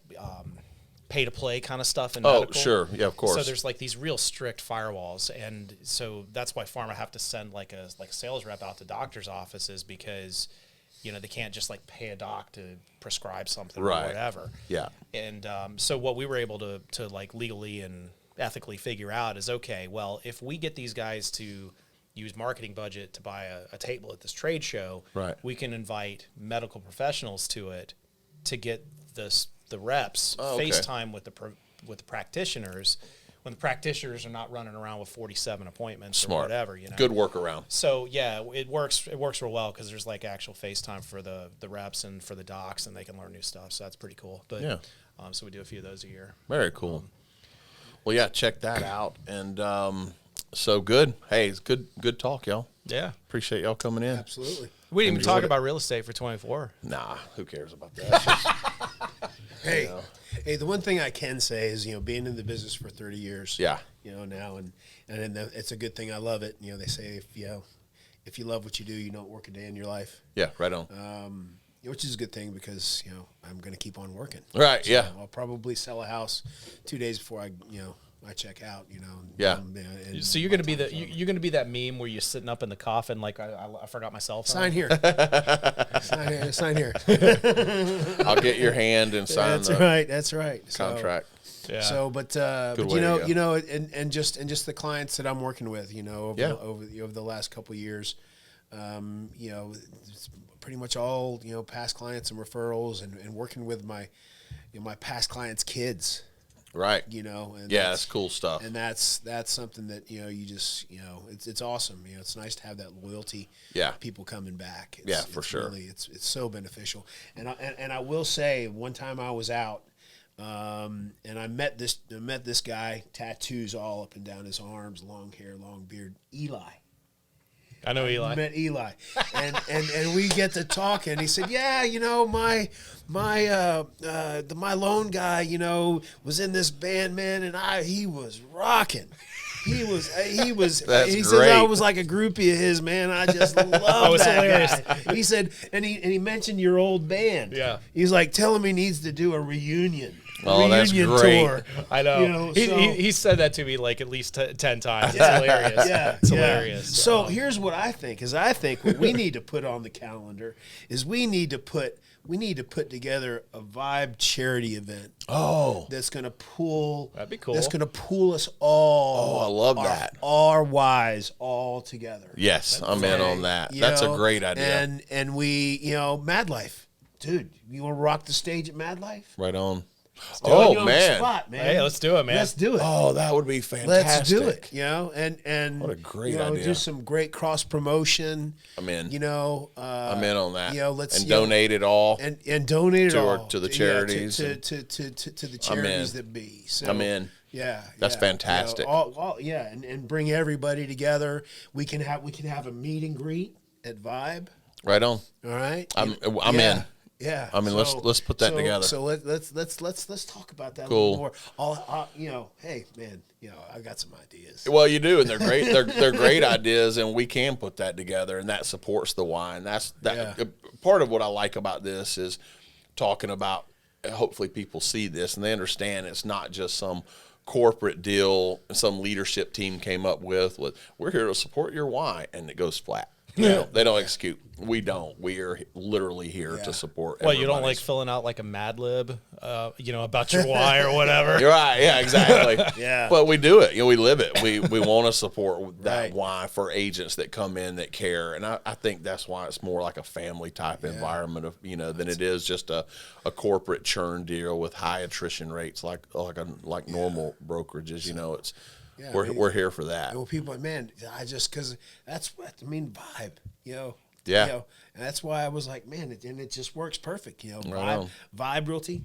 pay to play kind of stuff in medical. Sure. Yeah, of course. So there's like these real strict firewalls. And so that's why pharma have to send like a sales rep out to doctors' offices, because they can't just like pay a doc to prescribe something or whatever. Yeah. And so what we were able to like legally and ethically figure out is, okay, well, if we get these guys to use marketing budget to buy a table at this trade show, we can invite medical professionals to it to get the reps FaceTime with the practitioners, when the practitioners are not running around with 47 appointments or whatever. Good workaround. So yeah, it works real well, because there's like actual FaceTime for the reps and for the docs, and they can learn new stuff. So that's pretty cool. But yeah, so we do a few of those a year. Very cool. Well, yeah, check that out. And so good. Hey, it's good talk, y'all. Yeah, appreciate y'all coming in. Absolutely. We didn't even talk about real estate for 24. Nah, who cares about that? Hey, the one thing I can say is, being in the business for 30 years. Yeah. Now, and it's a good thing. I love it. They say if you love what you do, you don't work a day in your life. Yeah, right on. Which is a good thing, because I'm going to keep on working. Right. So, yeah. I'll probably sell a house 2 days before I check out. Yeah. So you're going to be you're going to be that meme where you're sitting up in the coffin like I forgot my cell phone. Sign here. Sign here. I'll get your hand and sign. That's right. Contract. Yeah. So, but and just the clients that I'm working with, over the last couple of years, it's pretty much all past clients and referrals, and working with my my past clients' kids. Right. And that's cool stuff. And that's something that, you just, it's awesome. It's nice to have that loyalty. Yeah. People coming back. For sure. Really, it's so beneficial. And I will say, one time I was out, and I met this guy, tattoos all up and down his arms, long hair, long beard, Eli. I know Eli. I met Eli, and we get to talking. He said, "Yeah, my loan guy, was in this band, man, and he was rocking. He was. That's he great. says I was like a groupie of his, man. I just love that hilarious. guy." He said, and he mentioned your old band. Yeah. He's like, tell him he needs to do a reunion. Oh, that's great. Tour. I know. He said that to me like at least 10 times. It's hilarious. Yeah, it's hilarious. So here's what I think. I think what we need to put on the calendar is we need to put together a Vibe charity event. Oh, that's gonna pull. That'd be cool. That's gonna pull us all. Oh, I love that. Our whys all together. Yes, I'm in on that. That's a great idea. And we, Mad Life, dude. You want to rock the stage at Mad Life? Right on. Oh man. Spot, man! Hey, let's do it, man. Let's do it. Oh, that would be fantastic. Let's do it. And what a great idea. Do some great cross promotion. I'm in. I'm in on that. Let's donate it all. And donate it all to the charities. To the charities that be. So, I'm in. Yeah, that's fantastic. And bring everybody together. We can have a meet and greet at Vibe. Right on. All right. I'm in. Yeah, I mean, let's put that together. So let's talk about that cool. a little more. Hey man, I got some ideas. Well, you do, and they're great. They're great ideas, and we can put that together, and that supports the why. And that's part of what I like about this is talking about. Hopefully, people see this and they understand it's not just some corporate deal some leadership team came up with. We're here to support your why, and it goes flat. They don't execute. We don't. We are literally here to support. Well, you don't like filling out like a Mad Lib, about your why or whatever. You're right. Yeah, exactly. Yeah. But we do it. We live it. We want to support that why for agents that come in that care, and I think that's why it's more like a family type environment of than it is just a corporate churn deal with high attrition rates like normal brokerages. It's. Yeah, we're here for that. Well, people, man, because that's what Vibe, Yeah. And that's why I was like, man, and it just works perfect, Vibe Realty,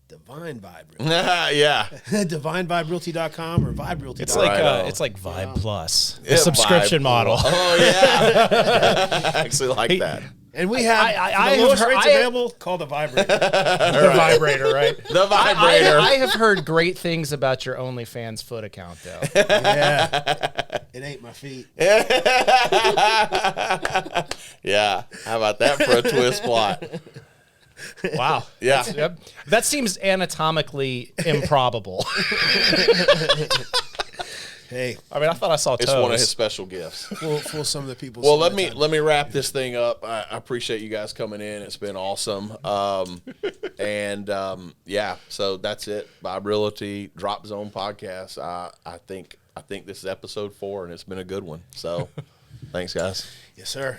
Divine Vibe Realty. Yeah. DivineVibeRealty.com or Vibe Realty. It's like Vibe Plus, the subscription model. Oh yeah. I actually like that. And we have I the have lowest heard- rates I have- available. Call the vibrator. The vibrator, right? The vibrator. I have heard great things about your OnlyFans foot account, though. Yeah, it ain't my feet. Yeah. How about that for a twist plot? Wow. Yeah. That seems anatomically improbable. Hey, I mean, I thought I saw toes. It's one of his special gifts. fool some of the people. Well, let me wrap this thing up. I appreciate you guys coming in. It's been awesome. Yeah, so that's it. Vibe Realty Drop Zone Podcast. I think this is episode 4, and it's been a good one. So, thanks, guys. Yes, sir.